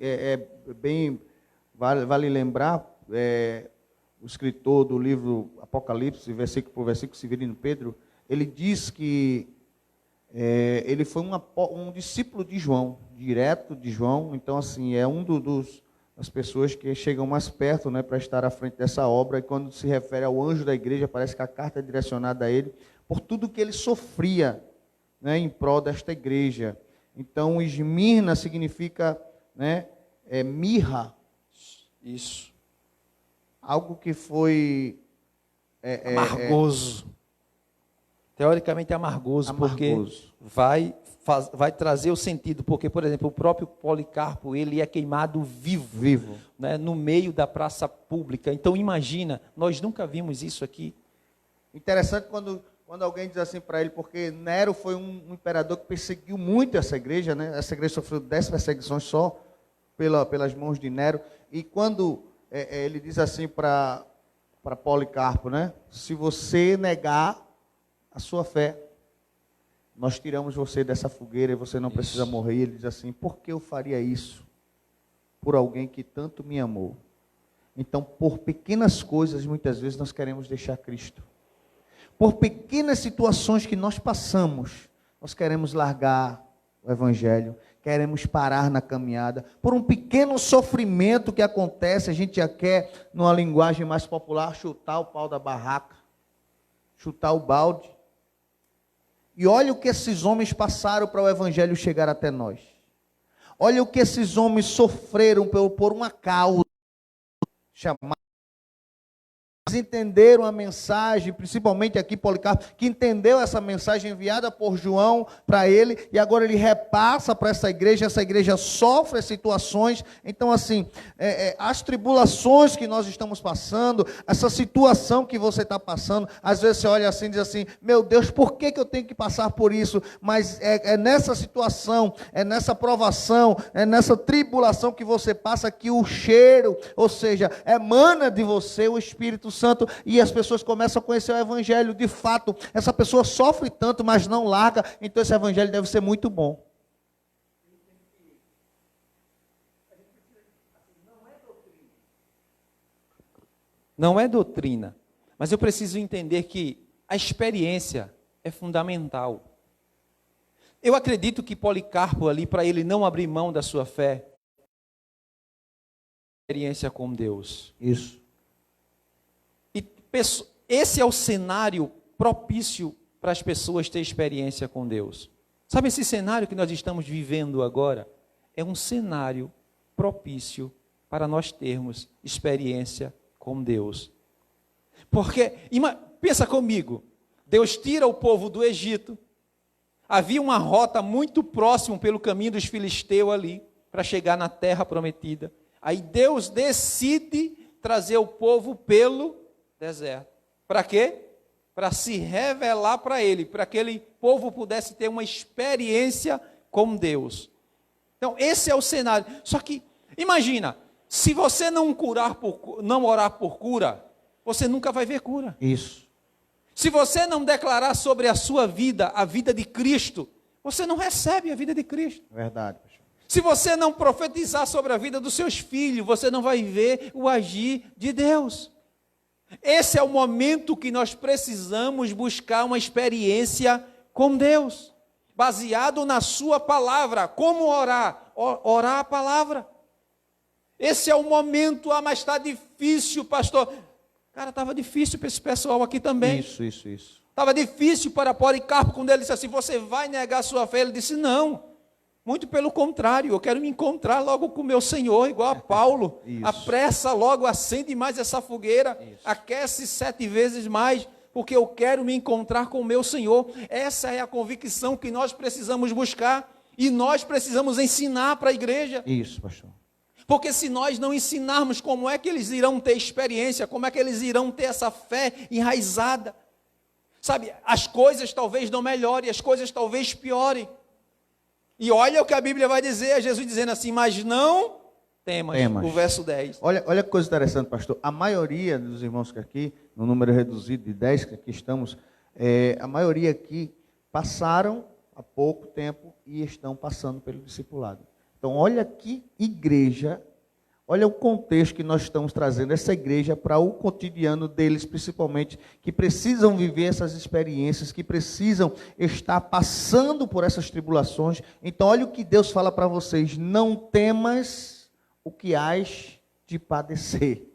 vale lembrar, o escritor do livro Apocalipse, versículo por versículo, Severino Pedro, ele diz que ele foi um discípulo de João, direto de João, então assim, é das pessoas que chegam mais perto, né, para estar à frente dessa obra, e quando se refere ao anjo da igreja, parece que a carta é direcionada a ele, por tudo que ele sofria, né, em prol desta igreja. Então, Esmirna significa, né, mirra. Isso. Algo que foi... amargoso. Teoricamente é amargoso, porque vai vai trazer o sentido, porque, por exemplo, o próprio Policarpo, ele é queimado vivo. Né, no meio da praça pública. Então, imagina, nós nunca vimos isso aqui. Interessante quando alguém diz assim para ele, porque Nero foi um imperador que perseguiu muito essa igreja, né? Essa igreja sofreu 10 perseguições só pelas mãos de Nero. E quando ele diz assim para Policarpo, né? Se você negar a sua fé, nós tiramos você dessa fogueira e você não precisa morrer. E ele diz assim, por que eu faria isso por alguém que tanto me amou? Então, por pequenas coisas, muitas vezes nós queremos deixar Cristo. Por pequenas situações que nós passamos, nós queremos largar o Evangelho, queremos parar na caminhada. Por um pequeno sofrimento que acontece, a gente já quer, numa linguagem mais popular, chutar o pau da barraca, chutar o balde. E olha o que esses homens passaram para o Evangelho chegar até nós. Olha o que esses homens sofreram por uma causa chamada. Eles entenderam a mensagem, principalmente aqui Policarpo, que entendeu essa mensagem enviada por João para ele, e agora ele repassa para essa igreja sofre as situações. Então assim, as tribulações que nós estamos passando, essa situação que você está passando, às vezes você olha assim e diz assim, meu Deus, por que eu tenho que passar por isso? Mas é nessa situação, é nessa provação, é nessa tribulação que você passa que o cheiro, ou seja, emana de você o Espírito Santo, e as pessoas começam a conhecer o Evangelho. De fato, essa pessoa sofre tanto, mas não larga, então esse Evangelho deve ser muito bom. Não é doutrina, mas eu preciso entender que a experiência é fundamental. Eu acredito que Policarpo ali, para ele não abrir mão da sua fé, experiência com Deus. Isso. Esse é o cenário propício para as pessoas terem experiência com Deus. Sabe, esse cenário que nós estamos vivendo agora é um cenário propício para nós termos experiência com Deus. Porque, pensa comigo, Deus tira o povo do Egito, havia uma rota muito próxima pelo caminho dos filisteus ali, para chegar na terra prometida. Aí Deus decide trazer o povo pelo deserto. Para quê? Para se revelar para ele, para que aquele povo pudesse ter uma experiência com Deus. Então, esse é o cenário. Só que, imagina, se você não orar por cura, você nunca vai ver cura. Isso. Se você não declarar sobre a sua vida, a vida de Cristo, você não recebe a vida de Cristo. Verdade, pastor. Se você não profetizar sobre a vida dos seus filhos, você não vai ver o agir de Deus. Esse é o momento que nós precisamos buscar uma experiência com Deus, baseado na sua palavra. Como orar? Orar a palavra. Esse é o momento, mas está difícil, pastor. Cara, estava difícil para esse pessoal aqui também. Isso. Estava difícil para Policarpo, quando ele disse assim, você vai negar a sua fé? Ele disse, não. Muito pelo contrário, eu quero me encontrar logo com o meu Senhor, igual a Paulo. Apressa logo, acende mais essa fogueira, aquece 7 vezes mais, porque eu quero me encontrar com o meu Senhor. Essa é a convicção que nós precisamos buscar, e nós precisamos ensinar para a igreja. Isso, pastor. Porque se nós não ensinarmos como é que eles irão ter experiência, como é que eles irão ter essa fé enraizada, sabe, as coisas talvez não melhorem, as coisas talvez piorem. E olha o que a Bíblia vai dizer, é Jesus dizendo assim, mas não temas. O verso 10. Olha que coisa interessante, pastor. A maioria dos irmãos que aqui, no número reduzido de 10 que aqui estamos, a maioria aqui passaram há pouco tempo e estão passando pelo discipulado. Então, olha que igreja, olha o contexto que nós estamos trazendo essa igreja para o cotidiano deles, principalmente, que precisam viver essas experiências, que precisam estar passando por essas tribulações. Então, olha o que Deus fala para vocês, não temas o que hás de padecer.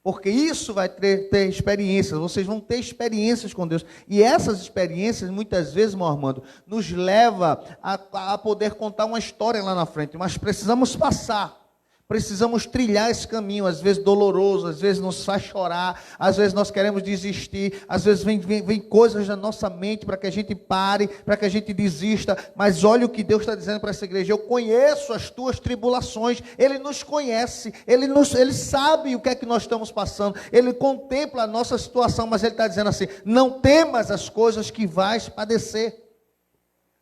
Porque isso vai ter experiências, vocês vão ter experiências com Deus. E essas experiências, muitas vezes, meu Armando, nos leva a poder contar uma história lá na frente. Mas precisamos passar. Precisamos trilhar esse caminho, às vezes doloroso, às vezes nos faz chorar, às vezes nós queremos desistir, às vezes vem coisas na nossa mente para que a gente pare, para que a gente desista, mas olha o que Deus está dizendo para essa igreja: eu conheço as tuas tribulações, Ele nos conhece, Ele sabe o que é que nós estamos passando, Ele contempla a nossa situação, mas Ele está dizendo assim: não temas as coisas que vais padecer.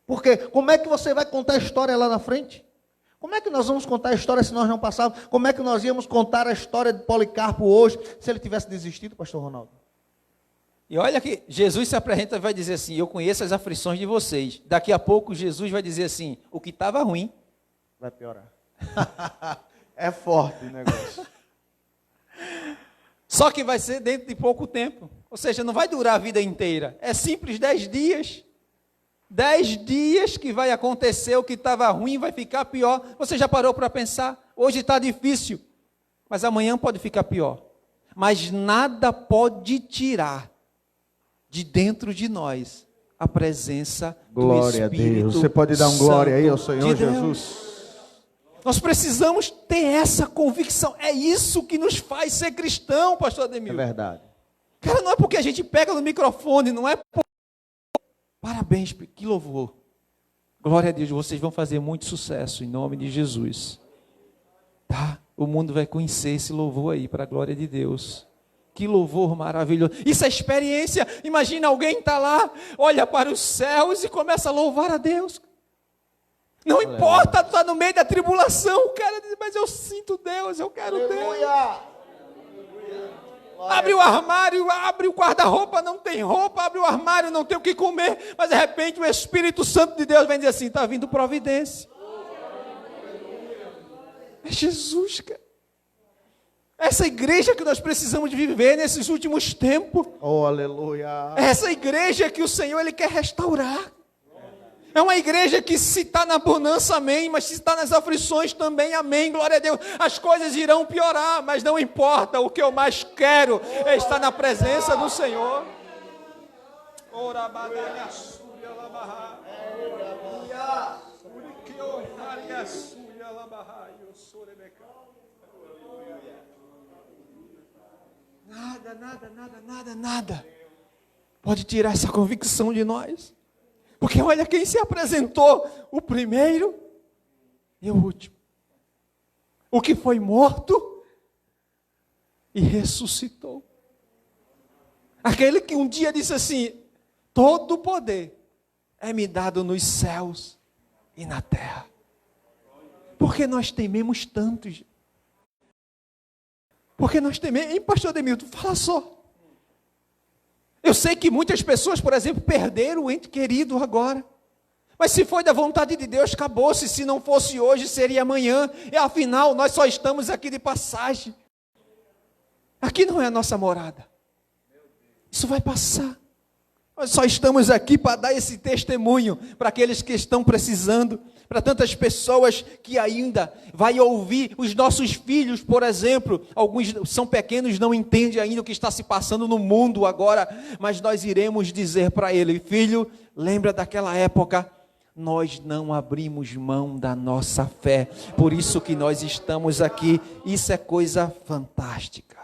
Porque como é que você vai contar a história lá na frente? Como é que nós vamos contar a história se nós não passarmos? Como é que nós íamos contar a história de Policarpo hoje, se ele tivesse desistido, pastor Ronaldo? E olha que Jesus se apresenta e vai dizer assim: eu conheço as aflições de vocês. Daqui a pouco Jesus vai dizer assim: o que estava ruim vai piorar. É forte o negócio. Só que vai ser dentro de pouco tempo. Ou seja, não vai durar a vida inteira. É simples, 10 dias. 10 dias que vai acontecer, o que estava ruim vai ficar pior. Você já parou para pensar? Hoje está difícil, mas amanhã pode ficar pior. Mas nada pode tirar de dentro de nós a presença glória do Espírito a Deus. Você pode dar um glória aí ao Senhor Jesus? Nós precisamos ter essa convicção. É isso que nos faz ser cristão, pastor Ademir. É verdade. Cara, não é porque a gente pega no microfone, não é por... Parabéns, que louvor. Glória a Deus, vocês vão fazer muito sucesso em nome de Jesus. Tá? O mundo vai conhecer esse louvor aí, para a glória de Deus. Que louvor maravilhoso. Isso é experiência. Imagina alguém está lá, olha para os céus e começa a louvar a Deus. Não importa, está no meio da tribulação, o cara diz: mas eu sinto Deus, eu quero Deus. Abre o armário, abre o guarda-roupa, não tem roupa, abre o armário, não tem o que comer, mas de repente o Espírito Santo de Deus vem dizer assim: está vindo providência. É Jesus, cara. Essa igreja que nós precisamos de viver nesses últimos tempos. Oh, aleluia. Essa igreja que o Senhor Ele quer restaurar. É uma igreja que se está na bonança, amém, mas se está nas aflições também, amém, glória a Deus. As coisas irão piorar, mas não importa, o que eu mais quero é estar na presença do Senhor. Nada pode tirar essa convicção de nós. Porque olha quem se apresentou, o primeiro e o último. O que foi morto e ressuscitou. Aquele que um dia disse assim: todo o poder é me dado nos céus e na terra. Porque nós tememos tanto, gente. Porque nós tememos, hein, pastor Ademilton, fala só. Eu sei que muitas pessoas, por exemplo, perderam o ente querido agora. Mas se foi da vontade de Deus, acabou-se. Se não fosse hoje, seria amanhã. E afinal, nós só estamos aqui de passagem. Aqui não é a nossa morada. Isso vai passar. Nós só estamos aqui para dar esse testemunho para aqueles que estão precisando, para tantas pessoas que ainda vai ouvir, os nossos filhos, por exemplo, alguns são pequenos, não entendem ainda o que está se passando no mundo agora, mas nós iremos dizer para ele: filho, lembra daquela época? Nós não abrimos mão da nossa fé, por isso que nós estamos aqui. Isso é coisa fantástica.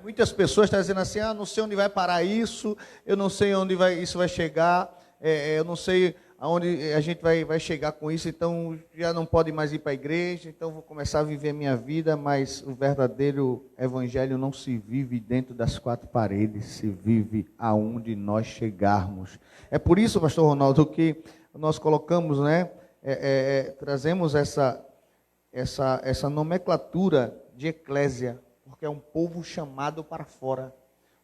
Muitas pessoas estão dizendo assim: não sei onde vai parar isso, eu não sei onde isso vai chegar, eu não sei aonde a gente vai chegar com isso, então já não pode mais ir para a igreja, então vou começar a viver a minha vida, mas o verdadeiro evangelho não se vive dentro das quatro paredes, se vive aonde nós chegarmos. É por isso, pastor Ronaldo, que nós colocamos, né, trazemos essa nomenclatura de eclésia, porque é um povo chamado para fora.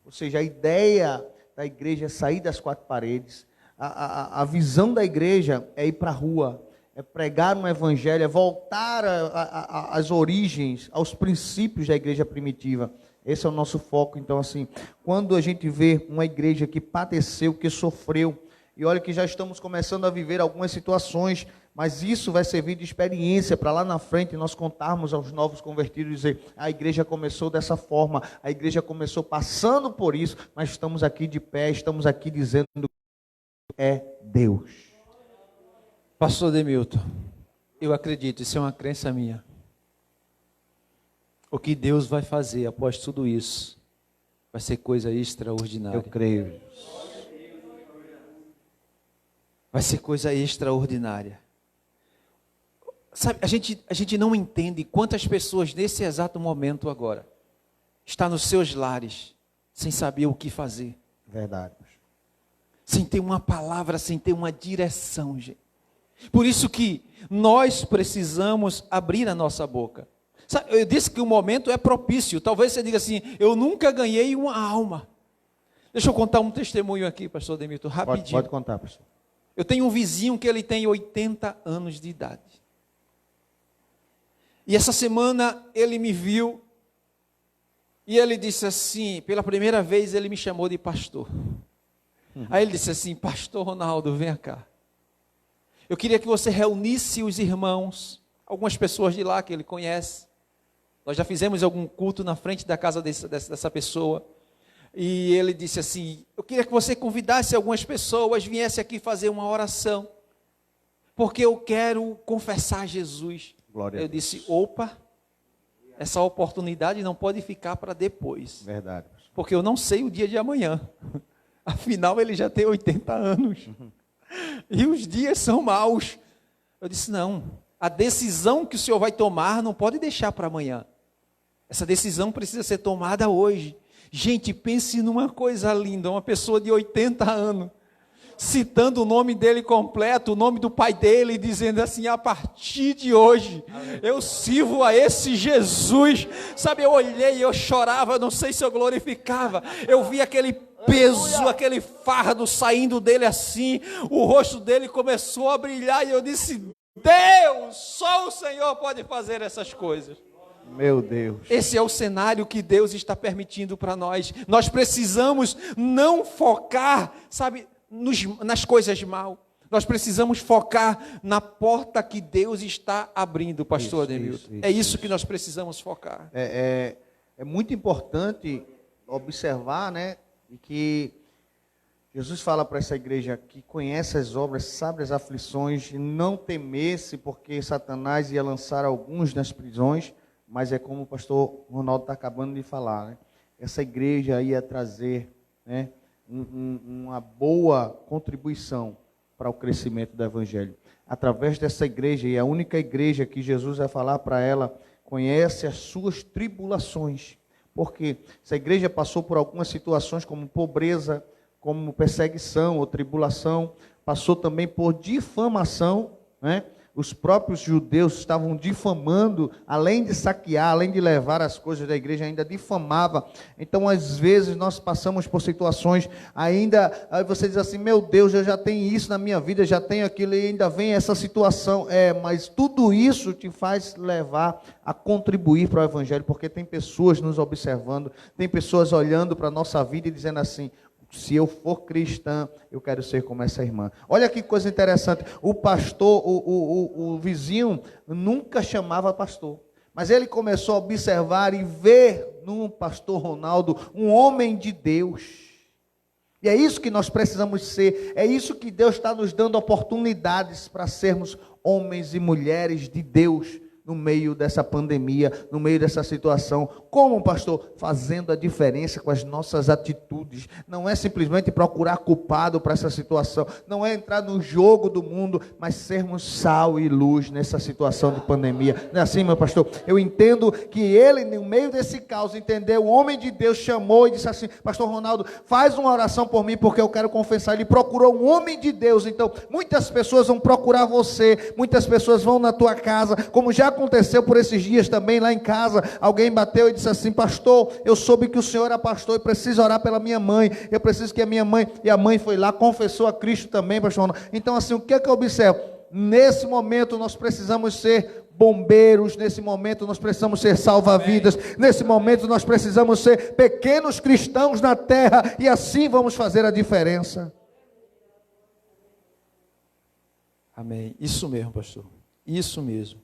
Ou seja, a ideia da igreja é sair das quatro paredes. A visão da igreja é ir para a rua, é pregar um evangelho, é voltar às origens, aos princípios da igreja primitiva. Esse é o nosso foco. Então, assim, quando a gente vê uma igreja que padeceu, que sofreu, e olha que já estamos começando a viver algumas situações, mas isso vai servir de experiência para lá na frente nós contarmos aos novos convertidos e dizer: a igreja começou dessa forma, a igreja começou passando por isso, mas estamos aqui de pé, estamos aqui dizendo que é Deus. Pastor Ademilton, eu acredito, isso é uma crença minha. O que Deus vai fazer após tudo isso vai ser coisa extraordinária. Eu creio. Vai ser coisa extraordinária. Sabe, a gente não entende quantas pessoas nesse exato momento agora estão nos seus lares sem saber o que fazer. Verdade. Sem ter uma palavra, sem ter uma direção, gente. Por isso que nós precisamos abrir a nossa boca. Sabe, eu disse que o momento é propício. Talvez você diga assim, eu nunca ganhei uma alma. Deixa eu contar um testemunho aqui, pastor Demilton, rapidinho. Pode contar, pastor. Eu tenho um vizinho que ele tem 80 anos de idade. E essa semana ele me viu e ele disse assim, pela primeira vez ele me chamou de pastor. Aí ele disse assim, pastor Ronaldo, venha cá. Eu queria que você reunisse os irmãos, algumas pessoas de lá que ele conhece. Nós já fizemos algum culto na frente da casa dessa pessoa. E ele disse assim, eu queria que você convidasse algumas pessoas, viesse aqui fazer uma oração. Porque eu quero confessar Jesus. Glória a Eu Deus. disse, opa, essa oportunidade não pode ficar para depois. Verdade, pastor. Porque eu não sei o dia de amanhã. Afinal, ele já tem 80 anos. E os dias são maus. Eu disse, não, a decisão que o senhor vai tomar não pode deixar para amanhã. Essa decisão precisa ser tomada hoje. Gente, pense numa coisa linda, uma pessoa de 80 anos, citando o nome dele completo, o nome do pai dele, dizendo assim, a partir de hoje, eu sirvo a esse Jesus. Sabe, eu olhei, eu chorava, não sei se eu glorificava, eu vi aquele peso, aquele fardo saindo dele assim, o rosto dele começou a brilhar, e eu disse, Deus, só o Senhor pode fazer essas coisas. Meu Deus. Esse é o cenário que Deus está permitindo para nós. Nós precisamos não focar, sabe, nas coisas mal. Nós precisamos focar na porta que Deus está abrindo, pastor Demilton. É isso que nós precisamos focar. É muito importante observar, né, e que Jesus fala para essa igreja que conhece as obras, sabe as aflições, não temesse, porque Satanás ia lançar alguns nas prisões, mas é como o pastor Ronaldo está acabando de falar, né? Essa igreja ia trazer, né, uma boa contribuição para o crescimento do evangelho. Através dessa igreja, e a única igreja que Jesus vai falar para ela, conhece as suas tribulações. Porque essa igreja passou por algumas situações como pobreza, como perseguição ou tribulação, passou também por difamação, né? Os próprios judeus estavam difamando, além de saquear, além de levar as coisas da igreja, ainda difamava. Então, às vezes, nós passamos por situações, aí você diz assim, meu Deus, eu já tenho isso na minha vida, já tenho aquilo, e ainda vem essa situação. Mas tudo isso te faz levar a contribuir para o evangelho, porque tem pessoas nos observando, tem pessoas olhando para a nossa vida e dizendo assim, se eu for cristã, eu quero ser como essa irmã. Olha que coisa interessante. O pastor, o vizinho, nunca chamava pastor. Mas ele começou a observar e ver no pastor Ronaldo um homem de Deus. E é isso que nós precisamos ser. É isso que Deus está nos dando oportunidades para sermos homens e mulheres de Deus. No meio dessa pandemia, no meio dessa situação. Como, pastor? Fazendo a diferença com as nossas atitudes. Não é simplesmente procurar culpado para essa situação. Não é entrar no jogo do mundo, mas sermos sal e luz nessa situação de pandemia. Não é assim, meu pastor? Eu entendo que ele, no meio desse caos, entendeu? O homem de Deus chamou e disse assim, pastor Ronaldo, faz uma oração por mim, porque eu quero confessar. Ele procurou um homem de Deus. Então, muitas pessoas vão procurar você, muitas pessoas vão na tua casa, como já aconteceu por esses dias também lá em casa, alguém bateu e disse assim, pastor, eu soube que o senhor era pastor e preciso orar pela minha mãe, eu preciso que a minha mãe, e a mãe foi lá, confessou a Cristo também, pastor. Então assim, o que é que eu observo? Nesse momento nós precisamos ser bombeiros, nesse momento nós precisamos ser salva-vidas, nesse momento nós precisamos ser pequenos cristãos na terra, e assim vamos fazer a diferença. Amém, isso mesmo, pastor, isso mesmo.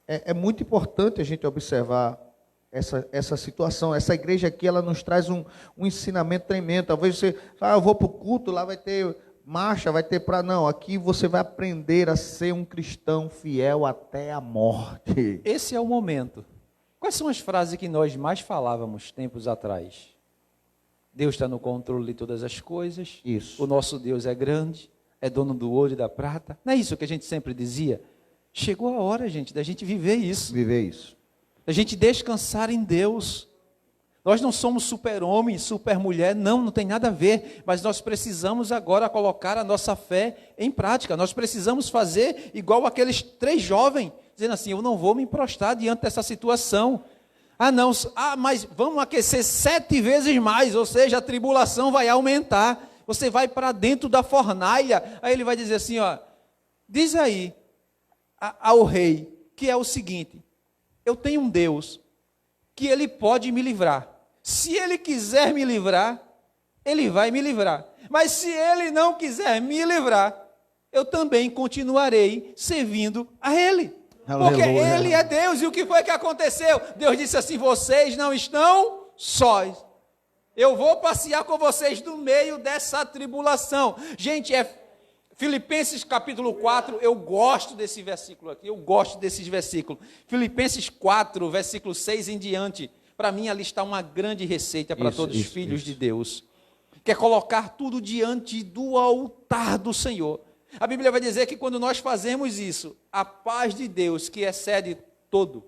É muito importante a gente observar essa situação. Essa igreja aqui, ela nos traz um ensinamento tremendo. Talvez você fale, eu vou para o culto, lá vai ter marcha, vai ter não, aqui você vai aprender a ser um cristão fiel até a morte. Esse é o momento. Quais são as frases que nós mais falávamos tempos atrás? Deus está no controle de todas as coisas. Isso. O nosso Deus é grande, é dono do ouro e da prata. Não é isso que a gente sempre dizia? Chegou a hora, gente, da gente viver isso. Viver isso. Da gente descansar em Deus. Nós não somos super-homem, super-mulher, não tem nada a ver. Mas nós precisamos agora colocar a nossa fé em prática. Nós precisamos fazer igual aqueles 3 jovens, dizendo assim, eu não vou me prostrar diante dessa situação. Mas vamos aquecer 7 vezes mais, ou seja, a tribulação vai aumentar. Você vai para dentro da fornalha. Aí ele vai dizer assim, ó, diz aí ao rei, que é o seguinte, eu tenho um Deus que ele pode me livrar. Se ele quiser me livrar, ele vai me livrar. Mas se ele não quiser me livrar, eu também continuarei servindo a ele. Porque Aleluia. ele é Deus. E o que foi que aconteceu? Deus disse assim, vocês não estão sós. Eu vou passear com vocês no meio dessa tribulação. Gente, Filipenses capítulo 4, eu gosto desse versículo aqui, eu gosto desses versículos. Filipenses 4, versículo 6 em diante, para mim ali está uma grande receita para todos os filhos de Deus. Que é colocar tudo diante do altar do Senhor. A Bíblia vai dizer que quando nós fazemos isso, a paz de Deus, que excede todo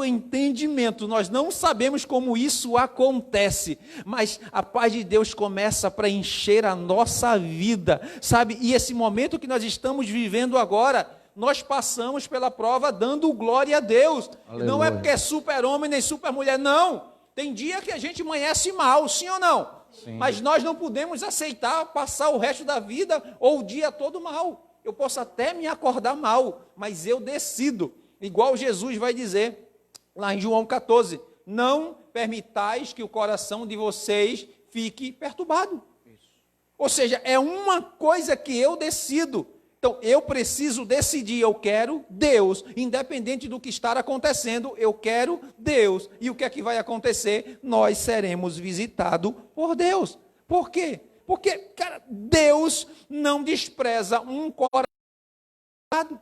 entendimento, nós não sabemos como isso acontece, mas a paz de Deus começa a preencher a nossa vida, sabe? E esse momento que nós estamos vivendo agora, nós passamos pela prova dando glória a Deus. Aleluia. Não é porque é super-homem nem super-mulher, não. Tem dia que a gente amanhece mal, sim ou não? Sim. Mas nós não podemos aceitar passar o resto da vida ou o dia todo mal. Eu posso até me acordar mal, mas eu decido. Igual Jesus vai dizer lá em João 14, não permitais que o coração de vocês fique perturbado. Isso. Ou seja, é uma coisa que eu decido. Então, eu preciso decidir, eu quero Deus, independente do que está acontecendo, eu quero Deus. E o que é que vai acontecer? Nós seremos visitados por Deus. Por quê? Porque, cara, Deus não despreza um coração.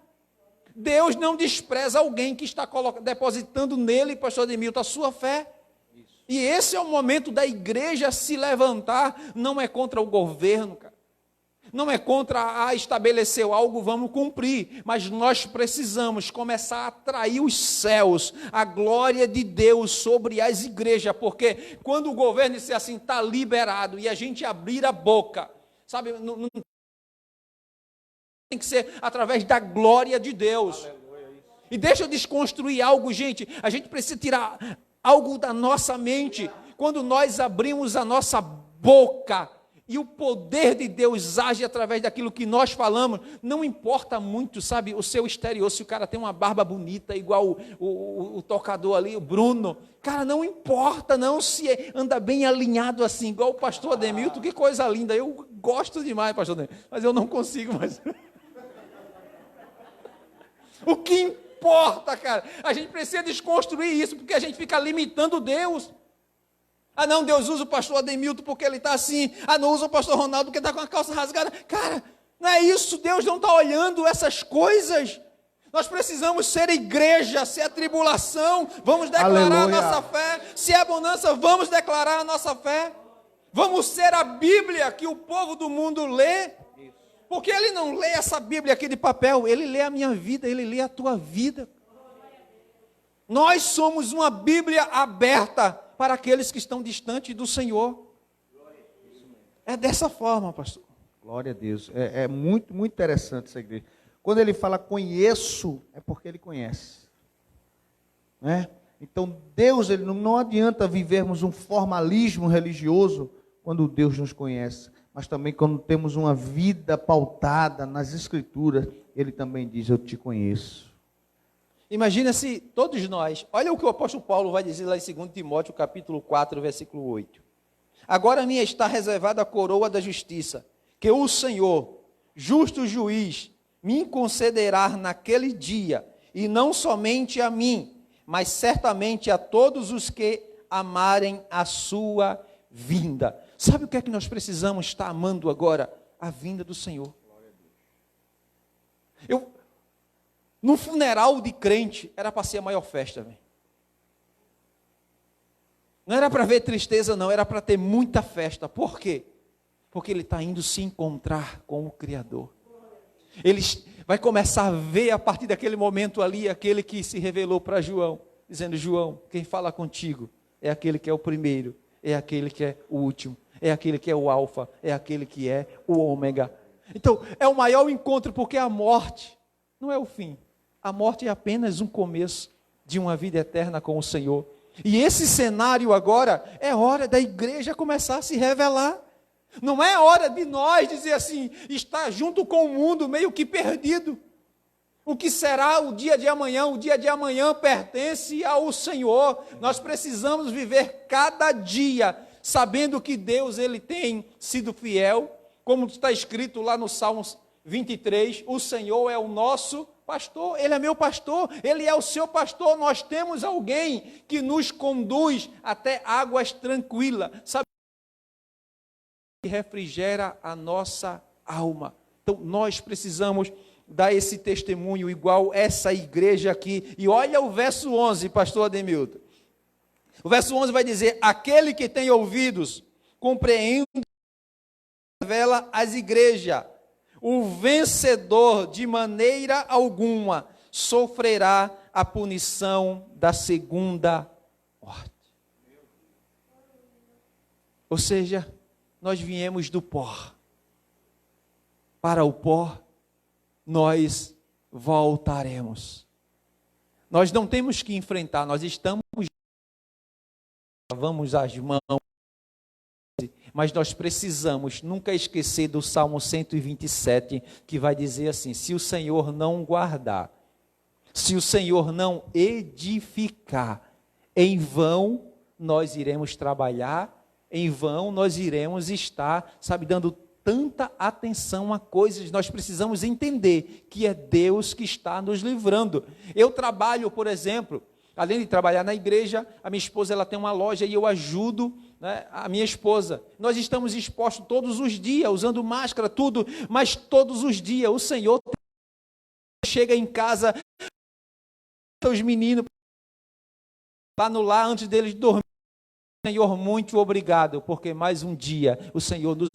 Deus não despreza alguém que está depositando nele, pastor Ademilton, a sua fé. Isso. E esse é o momento da igreja se levantar, não é contra o governo, cara. Não é contra estabelecer algo, vamos cumprir, mas nós precisamos começar a atrair os céus, a glória de Deus sobre as igrejas, porque quando o governo disser assim, está liberado, e a gente abrir a boca, sabe, não tem que ser através da glória de Deus. E deixa eu desconstruir algo, gente, a gente precisa tirar algo da nossa mente, quando nós abrimos a nossa boca, e o poder de Deus age através daquilo que nós falamos, não importa muito, sabe, o seu exterior, se o cara tem uma barba bonita, igual o tocador ali, o Bruno, cara, não importa não, se anda bem alinhado assim, igual o pastor Ademilton, que coisa linda, eu gosto demais, pastor Ademilton, mas eu não consigo mais. O que importa, cara, a gente precisa desconstruir isso, porque a gente fica limitando Deus. Ah não, Deus usa o pastor Ademilton porque ele está assim. Ah, não usa o pastor Ronaldo porque está com a calça rasgada. Cara, não é isso, Deus não está olhando essas coisas. Nós precisamos ser igreja, se é tribulação, vamos declarar Aleluia. A nossa fé. Se é bonança, vamos declarar a nossa fé. Vamos ser a Bíblia que o povo do mundo lê. Porque ele não lê essa Bíblia aqui de papel, ele lê a minha vida, ele lê a tua vida. Nós somos uma Bíblia aberta para aqueles que estão distantes do Senhor. É dessa forma, pastor. Glória a Deus. É muito, muito interessante essa igreja. Quando ele fala conheço, é porque ele conhece. Né? Então, Deus, ele não adianta vivermos um formalismo religioso quando Deus nos conhece. Mas também quando temos uma vida pautada nas Escrituras, ele também diz, eu te conheço. Imagina se todos nós, olha o que o apóstolo Paulo vai dizer lá em 2 Timóteo, capítulo 4, versículo 8. Agora me está reservada a coroa da justiça, que o Senhor, justo juiz, me concederá naquele dia, e não somente a mim, mas certamente a todos os que amarem a sua vinda. Sabe o que é que nós precisamos estar amando agora? A vinda do Senhor. No funeral de crente, era para ser a maior festa, velho. Não era para ver tristeza, não, era para ter muita festa. Por quê? Porque ele está indo se encontrar com o Criador. Ele vai começar a ver a partir daquele momento ali, aquele que se revelou para João, dizendo: João, quem fala contigo é aquele que é o primeiro, é aquele que é o último, é aquele que é o alfa, é aquele que é o ômega. Então, é o maior encontro, porque a morte não é o fim. A morte é apenas um começo de uma vida eterna com o Senhor. E esse cenário agora é hora da igreja começar a se revelar. Não é hora de nós dizer assim, estar junto com o mundo meio que perdido. O que será o dia de amanhã? O dia de amanhã pertence ao Senhor. Nós precisamos viver cada dia sabendo que Deus, Ele tem sido fiel. Como está escrito lá no Salmos 23, o Senhor é o nosso pastor, Ele é meu pastor, Ele é o seu pastor. Nós temos alguém que nos conduz até águas tranquilas, sabe? Que refrigera a nossa alma. Então nós precisamos dar esse testemunho igual essa igreja aqui. E olha o verso 11, pastor Ademilton. O verso 11 vai dizer: aquele que tem ouvidos, compreenda, revela às igrejas. O vencedor de maneira alguma sofrerá a punição da segunda morte. Ou seja, nós viemos do pó. Para o pó, nós voltaremos. Nós não temos que enfrentar, nós estamos, lavamos as mãos, mas nós precisamos nunca esquecer do Salmo 127, que vai dizer assim: se o Senhor não guardar, se o Senhor não edificar, em vão nós iremos trabalhar, em vão nós iremos estar, sabe, dando tanta atenção a coisas. Nós precisamos entender que é Deus que está nos livrando. Eu trabalho, por exemplo, além de trabalhar na igreja, a minha esposa ela tem uma loja e eu ajudo, né, a minha esposa. Nós estamos expostos todos os dias, usando máscara, tudo, mas todos os dias o Senhor chega em casa, os meninos lá no lar antes deles dormir. Senhor, muito obrigado, porque mais um dia o Senhor nos...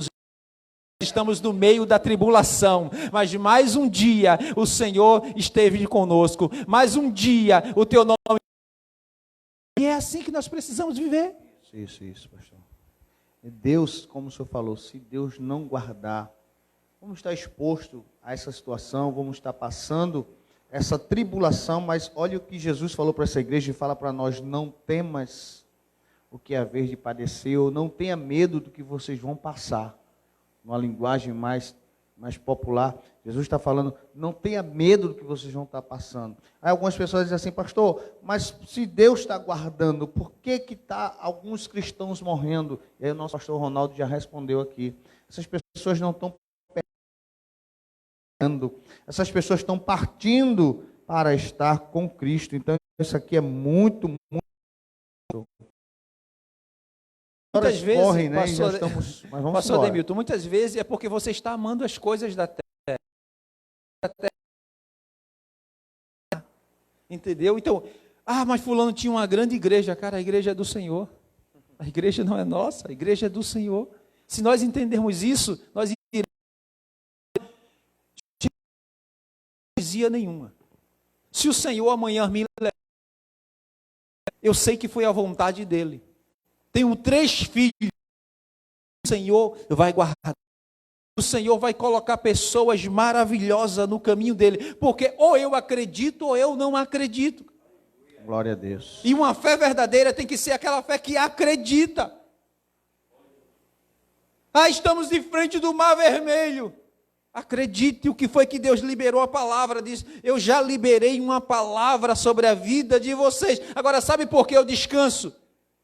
Estamos no meio da tribulação, mas mais um dia o Senhor esteve conosco, mais um dia o teu nome... E é assim que nós precisamos viver. Isso, pastor. Deus, como o senhor falou, se Deus não guardar, vamos estar exposto a essa situação, vamos estar passando essa tribulação, mas olha o que Jesus falou para essa igreja e fala para nós: não temas o que é haver de padecer, ou não tenha medo do que vocês vão passar. Numa linguagem mais popular, Jesus está falando: não tenha medo do que vocês vão estar passando. Aí algumas pessoas dizem assim: pastor, mas se Deus está guardando, por que está alguns cristãos morrendo? E aí o nosso pastor Ronaldo já respondeu aqui: essas pessoas não estão perdendo, essas pessoas estão partindo para estar com Cristo. Então isso aqui é muito muitas vezes, correm, né? Pastor Ademilton, muitas vezes é porque você está amando as coisas da terra. Entendeu? Então, mas fulano tinha uma grande igreja. Cara, a igreja é do Senhor. A igreja não é nossa, a igreja é do Senhor. Se nós entendermos isso, nós iremos hipocrisia nenhuma. Se o Senhor amanhã me levar, eu sei que foi a vontade dele. Tenho 3 filhos, o Senhor vai guardar. O Senhor vai colocar pessoas maravilhosas no caminho dele, porque ou eu acredito ou eu não acredito. Glória a Deus. E uma fé verdadeira tem que ser aquela fé que acredita. Estamos de frente do Mar Vermelho. Acredite o que foi que Deus liberou a palavra. Diz: eu já liberei uma palavra sobre a vida de vocês. Agora, sabe por que eu descanso?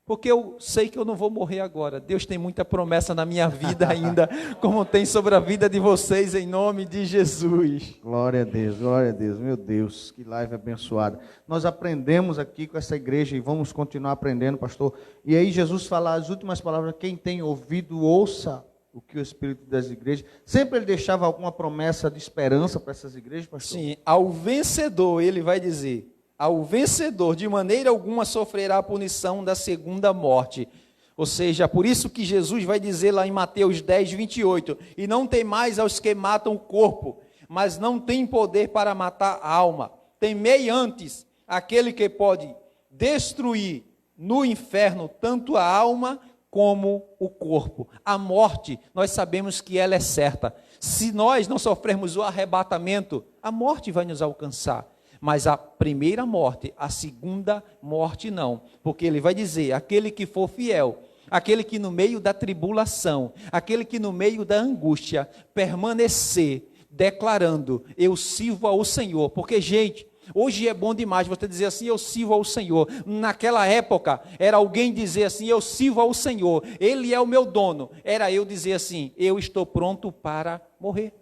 Porque eu sei que eu não vou morrer agora. Deus tem muita promessa na minha vida ainda, como tem sobre a vida de vocês, em nome de Jesus. Glória a Deus, meu Deus, que live abençoada. Nós aprendemos aqui com essa igreja e vamos continuar aprendendo, pastor. E aí Jesus fala as últimas palavras: quem tem ouvido, ouça o que o Espírito das igrejas... Sempre ele deixava alguma promessa de esperança para essas igrejas, pastor? Sim, ao vencedor, ele vai dizer, ao vencedor, de maneira alguma sofrerá a punição da segunda morte. Ou seja, por isso que Jesus vai dizer lá em Mateus 10, 28, e não tem mais aos que matam o corpo, mas não tem poder para matar a alma. Temei antes aquele que pode destruir no inferno tanto a alma como o corpo. A morte, nós sabemos que ela é certa. Se nós não sofrermos o arrebatamento, a morte vai nos alcançar. Mas a primeira morte, a segunda morte não. Porque ele vai dizer, aquele que for fiel, aquele que no meio da tribulação, aquele que no meio da angústia, permanecer declarando, eu sirvo ao Senhor. Porque, gente, hoje é bom demais você dizer assim, eu sirvo ao Senhor. Naquela época, era alguém dizer assim, eu sirvo ao Senhor, Ele é o meu dono. Era eu dizer assim, eu estou pronto para morrer.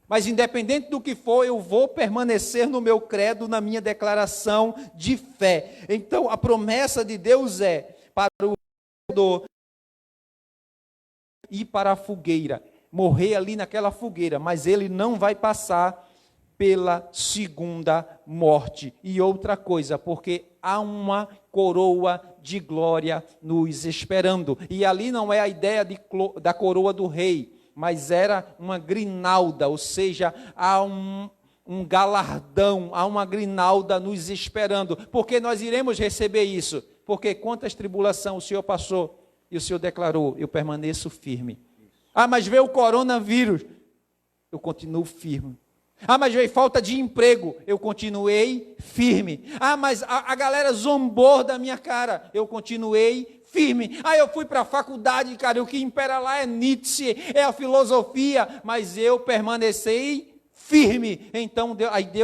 Mas independente do que for, eu vou permanecer no meu credo, na minha declaração de fé. Então, a promessa de Deus é para o pecador ir para a fogueira, morrer ali naquela fogueira, mas ele não vai passar pela segunda morte. E outra coisa, porque há uma coroa de glória nos esperando. E ali não é a ideia da coroa do rei, mas era uma grinalda, ou seja, há um galardão, há uma grinalda nos esperando. Porque nós iremos receber isso? Porque quantas tribulações o Senhor passou e o Senhor declarou, eu permaneço firme. Ah, mas veio o coronavírus, eu continuo firme. Ah, mas veio falta de emprego, eu continuei firme. Ah, mas a galera zombou da minha cara, eu continuei firme. Ah, eu fui para a faculdade, cara, o que impera lá é Nietzsche, é a filosofia, mas eu permaneci firme. Então,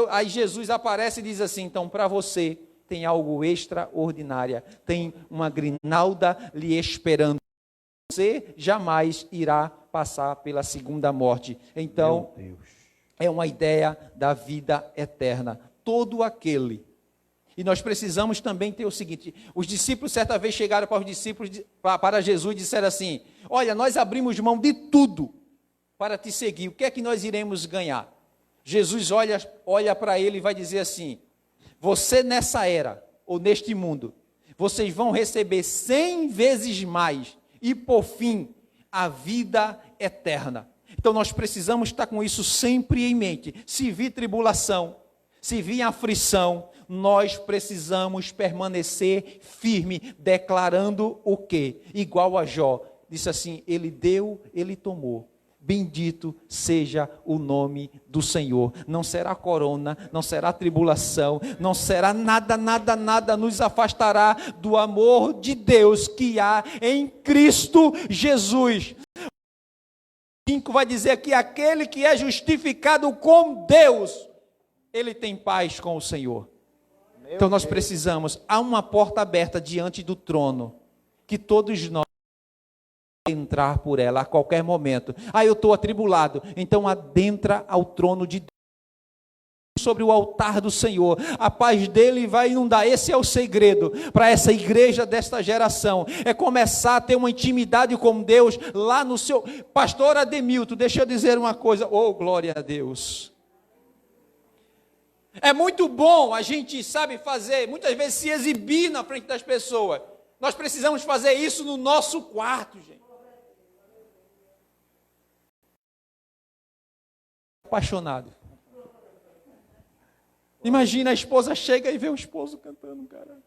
aí Jesus aparece e diz assim, então para você tem algo extraordinário, tem uma grinalda lhe esperando. Você jamais irá passar pela segunda morte. Então, é uma ideia da vida eterna. Todo aquele. E nós precisamos também ter o seguinte, os discípulos certa vez chegaram para os discípulos, para Jesus e disseram assim, olha, nós abrimos mão de tudo para te seguir, o que é que nós iremos ganhar? Jesus olha para ele e vai dizer assim, você nessa era, ou neste mundo, vocês vão receber 100 vezes mais, e por fim, a vida eterna. Então nós precisamos estar com isso sempre em mente. Se vir tribulação, se vir aflição, nós precisamos permanecer firme, declarando o quê? Igual a Jó, disse assim, ele deu, ele tomou. Bendito seja o nome do Senhor. Não será corona, não será tribulação, não será nada nos afastará do amor de Deus que há em Cristo Jesus. 5 vai dizer que aquele que é justificado com Deus, ele tem paz com o Senhor. Então nós precisamos, há uma porta aberta diante do trono, que todos nós entrar por ela a qualquer momento. Ah, eu estou atribulado, então adentra ao trono de Deus, sobre o altar do Senhor, a paz dele vai inundar. Esse é o segredo para essa igreja desta geração, é começar a ter uma intimidade com Deus lá no seu... Pastor Ademilton, deixa eu dizer uma coisa, oh glória a Deus, é muito bom a gente sabe fazer, muitas vezes se exibir na frente das pessoas, nós precisamos fazer isso no nosso quarto, gente. Apaixonado. Imagina, a esposa chega e vê o esposo cantando, cara.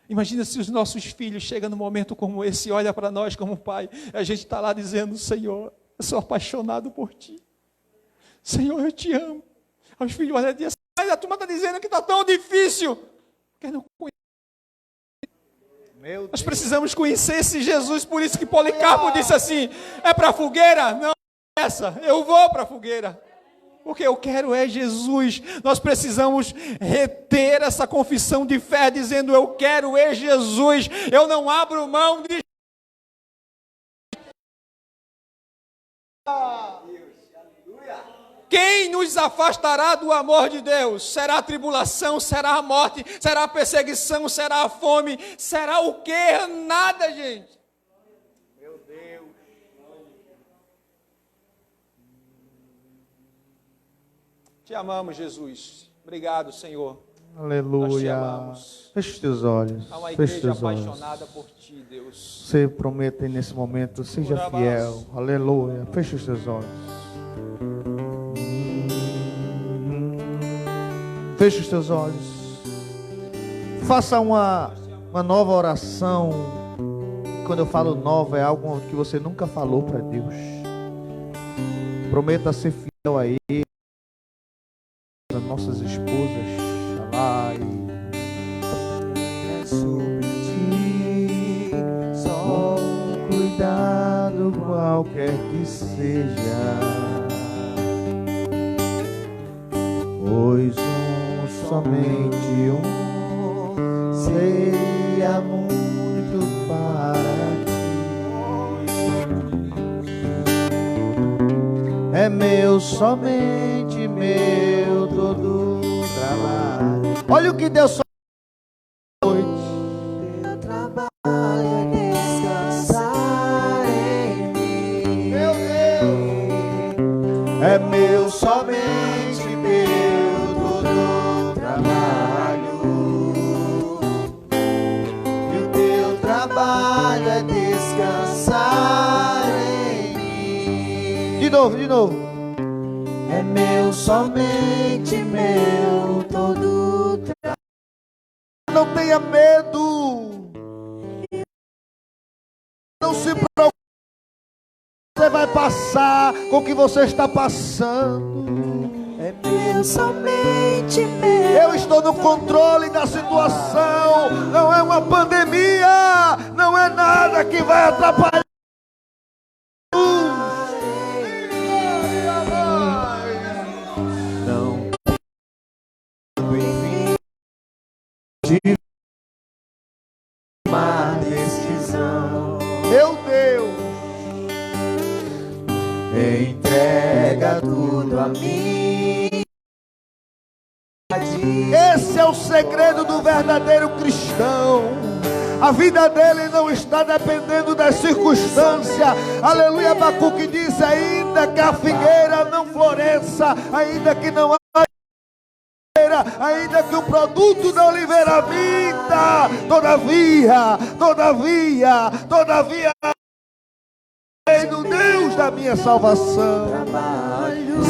Imagina se os nossos filhos chegam num momento como esse, olha para nós como pai, a gente está lá dizendo, Senhor, eu sou apaixonado por ti. Senhor, eu te amo. Os filhos olham e dizem, mas a turma está dizendo que está tão difícil. Porque não conhece. Nós precisamos conhecer esse Jesus, por isso que Policarpo disse assim, é para a fogueira? Não é essa, eu vou para a fogueira, porque eu quero é Jesus. Nós precisamos reter essa confissão de fé, dizendo eu quero é Jesus, eu não abro mão de Quem nos afastará do amor de Deus? Será a tribulação, será a morte, será a perseguição, será a fome, será o quê? Nada, gente. Meu Deus. Te amamos, Jesus. Obrigado, Senhor. Aleluia. Nós te amamos. Feche os teus olhos. Há uma Feche os igreja teus olhos. apaixonada por ti, Deus. Você promete nesse momento, seja fiel. Aleluia. Feche os teus olhos. Feche os teus olhos. Faça uma nova oração. Quando eu falo nova, é algo que você nunca falou para Deus. Prometa ser fiel a Ele. As nossas esposas. É sobre ti, só Cuidado qualquer que seja, pois somente seria muito para ti. É meu, somente meu, todo trabalho. Olha o que Deus só noite. teu trabalho é descansar em mim. Meu Deus, é meu, somente meu, todo trabalho. E o teu trabalho é descansar em mim. De novo. É meu, somente meu, todo trabalho. Não tenha medo. Não se preocupe. Você vai passar com o que você está passando. É meu, somente meu. Eu estou no controle da situação. Não é uma pandemia. Não é nada que vai atrapalhar. Não uma decisão. Meu Deus, Entrega tudo a mim. esse é o segredo do verdadeiro cristão. A vida dele não está dependendo das circunstâncias. Aleluia. Abacuque diz: ainda que a figueira não floresça, ainda que não haja, ainda que o produto da oliveira minta, todavia, no Deus da minha salvação.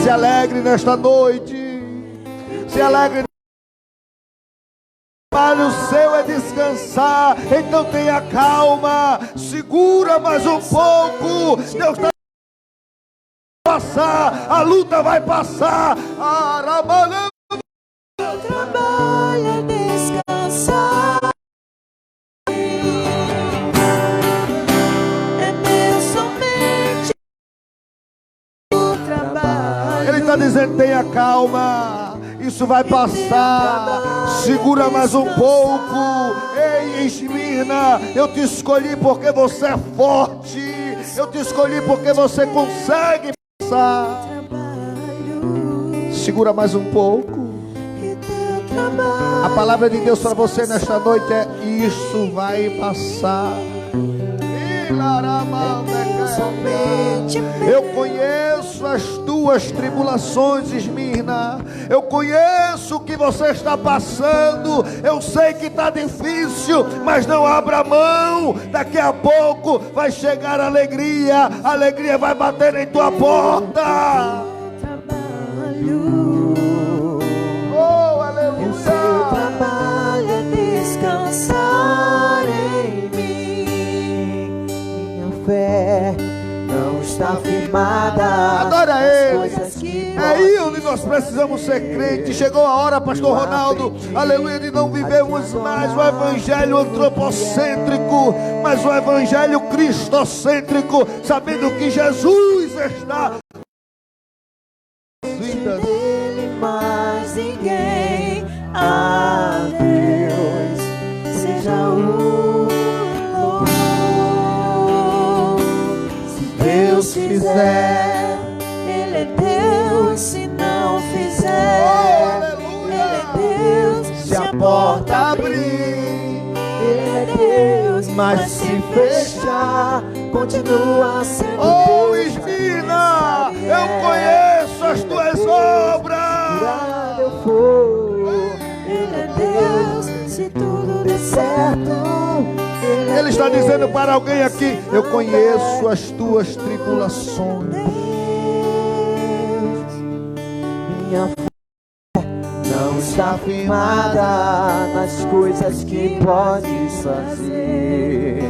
Se alegre nesta noite. Se alegre. O trabalho seu é descansar. Então tenha calma. Segura mais um pouco. Deus está passar. A luta vai passar. O trabalho é descansar. É meu, somente o trabalho. Ele está dizendo: tenha calma. Isso vai passar. Segura mais um pouco. Ei, Esmirna, eu te escolhi porque você é forte. Eu te escolhi porque você consegue passar. Segura mais um pouco. A palavra de Deus para você nesta noite é: isso vai passar. Eu conheço as tuas tribulações, Esmirna. Eu conheço o que você está passando. Eu sei que está difícil, mas não abra mão. Daqui a pouco vai chegar a alegria. A alegria vai bater em tua porta. Oh, aleluia. O seu trabalho é descansar em mim. Minha fé não está firmada. Adora Ele. Coisas que É aí onde nós precisamos ser crentes. Chegou a hora, pastor Ronaldo, aleluia, de não vivermos mais o evangelho antropocêntrico, mas o evangelho cristocêntrico, sabendo que Jesus está vidas. dele mais ninguém. A Deus seja o louvor. Se Deus quiser, Ele é Deus. Se não porta abrir, Ele é Deus, mas se fechar, continua sendo oh Deus. Esmina, eu conheço as tuas obras. Curado eu for, Ele é Deus, se tudo der certo. Ele está dizendo para alguém aqui: eu conheço as tuas tribulações. minha fé não está firmada nas coisas que podes fazer.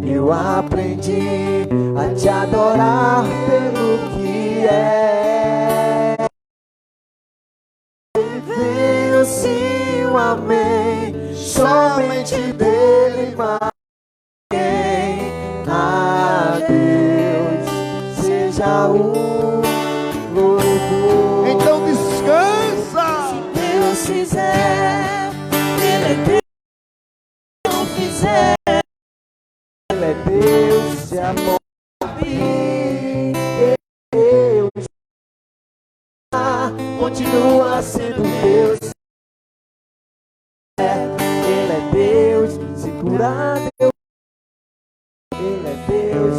Eu aprendi a te adorar pelo que é. Veio sim o amém, somente dele, mas a Deus seja o louvor. Então descansa. Deus fizer, Ele é Deus. Não fizer, Ele é Deus de amor. Deus continua sendo Deus. Ele é Deus, se curar Deus. Ele é Deus,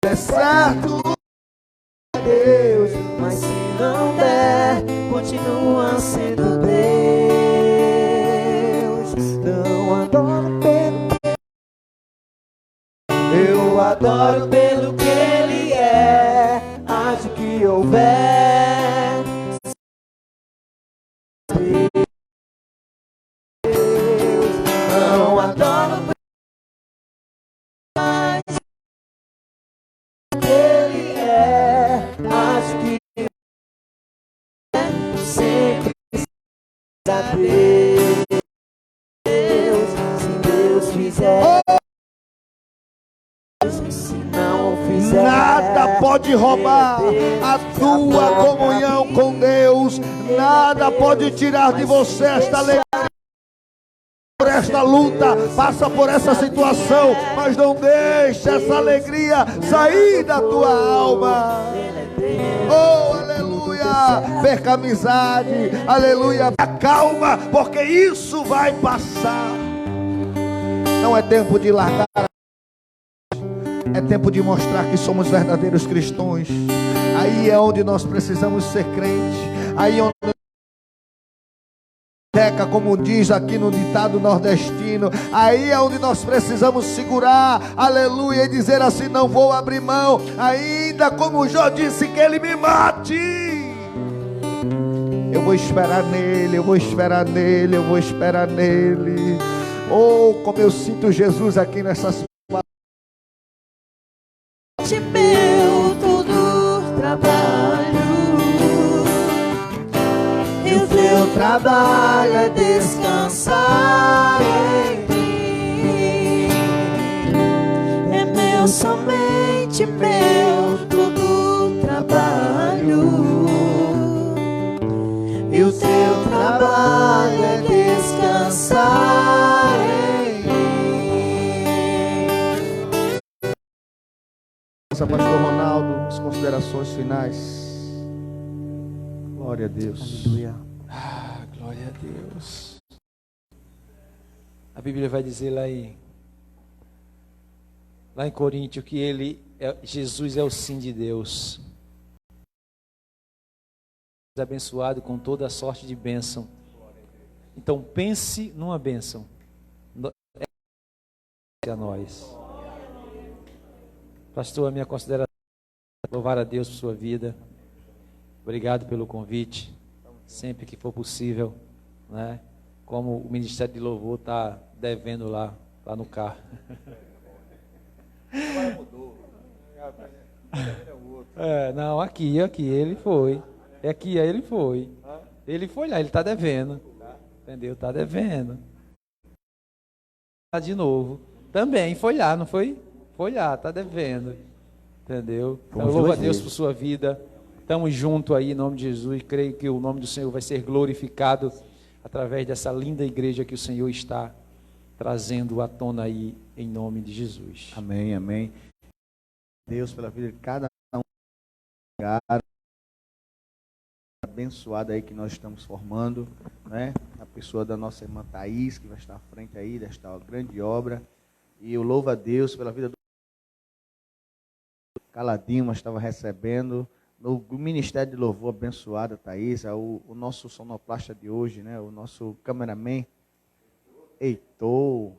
É certo. é Deus, mas se não der, continua sendo Deus. Então adoro pelo eu adoro pelo que Ele é, haja o que houver. Deus, não adoro mais Ele é, haja o que sempre a Deus, se Deus fizer. Se não fizer, Nada pode roubar a tua comunhão com Deus. Nada pode tirar de você esta alegria. Por esta luta, passa por essa situação, mas não deixe essa alegria sair da tua alma. Oh, aleluia! Perca a amizade, aleluia! Calma, porque isso vai passar. Não é tempo de largar. É tempo de mostrar que somos verdadeiros cristãos. Aí é onde nós precisamos ser crentes. Aí é onde teca, como diz aqui no ditado nordestino. Aí é onde nós precisamos segurar, aleluia, e dizer assim: não vou abrir mão, ainda como Jó disse que ele me mate. Eu vou esperar nele, eu vou esperar nele, eu vou esperar nele. Oh, como eu sinto Jesus aqui nessas meu todo trabalho, e o teu trabalho é descansar em mim. É meu, somente meu, todo trabalho, e o teu trabalho é descansar em mim. Pastor Ronaldo, as considerações finais. Glória a Deus. aleluia. Ah, glória a Deus. A Bíblia vai dizer lá em Coríntios que Jesus é o sim de Deus. Abençoado com toda a sorte de bênção. Então pense numa bênção. É a nós. Pastor, a minha consideração é louvar a Deus por sua vida. Obrigado pelo convite. Sempre que for possível, né? Como o Ministério de Louvor está devendo lá no carro. Não, aqui ele foi. Aqui ele foi. Ele foi lá, ele está devendo. Entendeu? Está devendo. De novo. Também foi lá, não foi? Foi lá, está devendo. Entendeu? Então, eu louvo a Deus por sua vida. Estamos juntos aí em nome de Jesus. E creio que o nome do Senhor vai ser glorificado através dessa linda igreja que o Senhor está trazendo à tona aí em nome de Jesus. Amém, amém. Deus pela vida de cada um abençoado aí que nós estamos formando, né? pessoa da nossa irmã Thaís, que vai estar à frente aí desta grande obra. E eu louvo a Deus pela vida do caladinho, mas estava recebendo. No ministério de louvor abençoado, Thaís, o nosso sonoplasta de hoje, né? O nosso cameraman, Heitor,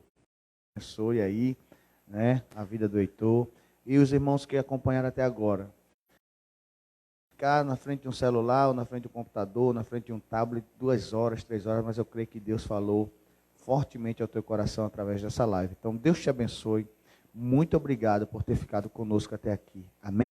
abençoe aí, né? A vida do Heitor. E os irmãos que acompanharam até agora. Ficar na frente de um celular, ou na frente de um computador, ou na frente de um tablet, 2 horas, 3 horas, mas eu creio que Deus falou fortemente ao teu coração através dessa live. Então, Deus te abençoe. Muito obrigado por ter ficado conosco até aqui. Amém?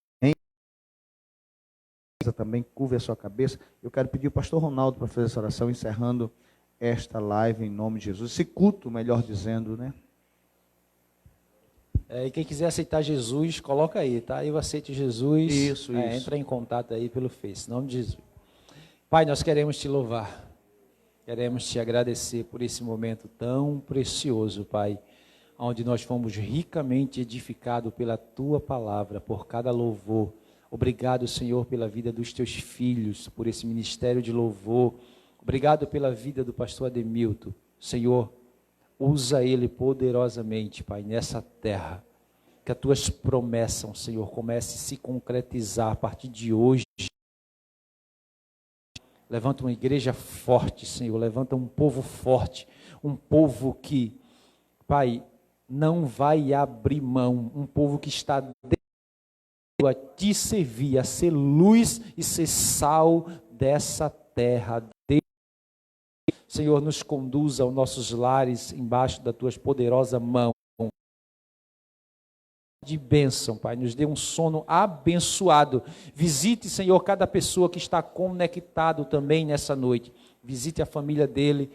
Também curve a sua cabeça. Eu quero pedir ao pastor Ronaldo para fazer essa oração, encerrando esta live em nome de Jesus. Esse culto, melhor dizendo, né? E quem quiser aceitar Jesus, coloca aí, tá? Eu aceito Jesus. Isso. Entra em contato aí pelo Face, em nome de Jesus. Pai, nós queremos te louvar. Queremos te agradecer por esse momento tão precioso, Pai, onde nós fomos ricamente edificados pela tua palavra, por cada louvor. Obrigado, Senhor, pela vida dos teus filhos, por esse ministério de louvor. Obrigado pela vida do pastor Ademilton. Senhor, usa ele poderosamente, Pai, nessa terra. Que as tuas promessas, Senhor, comecem a se concretizar a partir de hoje. Levanta uma igreja forte, Senhor. Levanta um povo forte. Um povo que, Pai, não vai abrir mão. Um povo que está a te servir, a ser luz e ser sal dessa terra. Senhor, nos conduza aos nossos lares embaixo das tuas poderosas mãos de bênção, Pai, nos dê um sono abençoado. Visite, Senhor, cada pessoa que está conectado também nessa noite. Visite a família dele,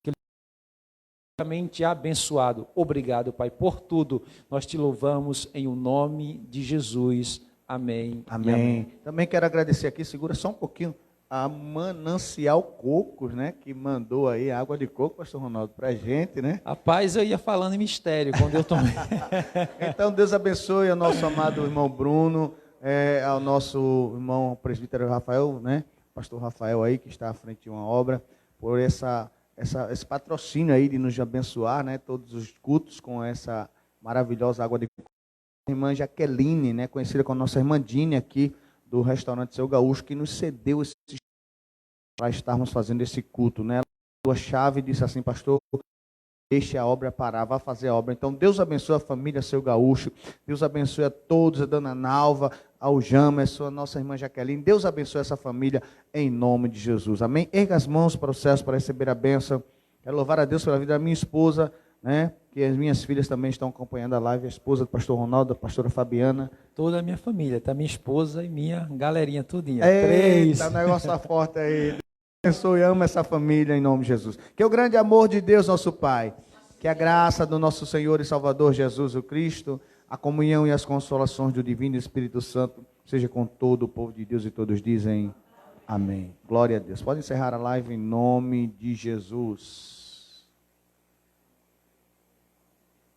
que ele é realmente abençoado. Obrigado, Pai, por tudo. Nós te louvamos em o nome de Jesus. Amém. Amém. Também quero agradecer aqui, segura só um pouquinho, a Manancial Cocos, né, que mandou aí água de coco, pastor Ronaldo, pra gente, né? Rapaz, eu ia falando em mistério quando eu tomei. Então, Deus abençoe ao nosso amado irmão Bruno, ao nosso irmão presbítero Rafael, né, pastor Rafael aí, que está à frente de uma obra, por esse patrocínio aí de nos abençoar, né, todos os cultos com essa maravilhosa água de coco. Irmã Jaqueline, né, conhecida como nossa irmã Dini aqui do restaurante Seu Gaúcho, que nos cedeu esse para estarmos fazendo esse culto, né? Ela deu a chave e disse assim: pastor, deixe a obra parar, vá fazer a obra. Então, Deus abençoe a família Seu Gaúcho, Deus abençoe a todos, a dona Nalva, ao Jamerson, a nossa irmã Jaqueline, Deus abençoe essa família em nome de Jesus, amém? Erga as mãos para o céu para receber a bênção. Quero louvar a Deus pela vida da minha esposa, né? Que as minhas filhas também estão acompanhando a live, a esposa do pastor Ronaldo, a pastora Fabiana. Toda a minha família, tá? Minha esposa e minha galerinha tudinha. Eita, o negócio tá forte aí. Deus abençoe e ama essa família em nome de Jesus. Que o grande amor de Deus, nosso Pai, que a graça do nosso Senhor e Salvador Jesus o Cristo, a comunhão e as consolações do Divino Espírito Santo, seja com todo o povo de Deus, e todos dizem amém. Glória a Deus. Pode encerrar a live em nome de Jesus.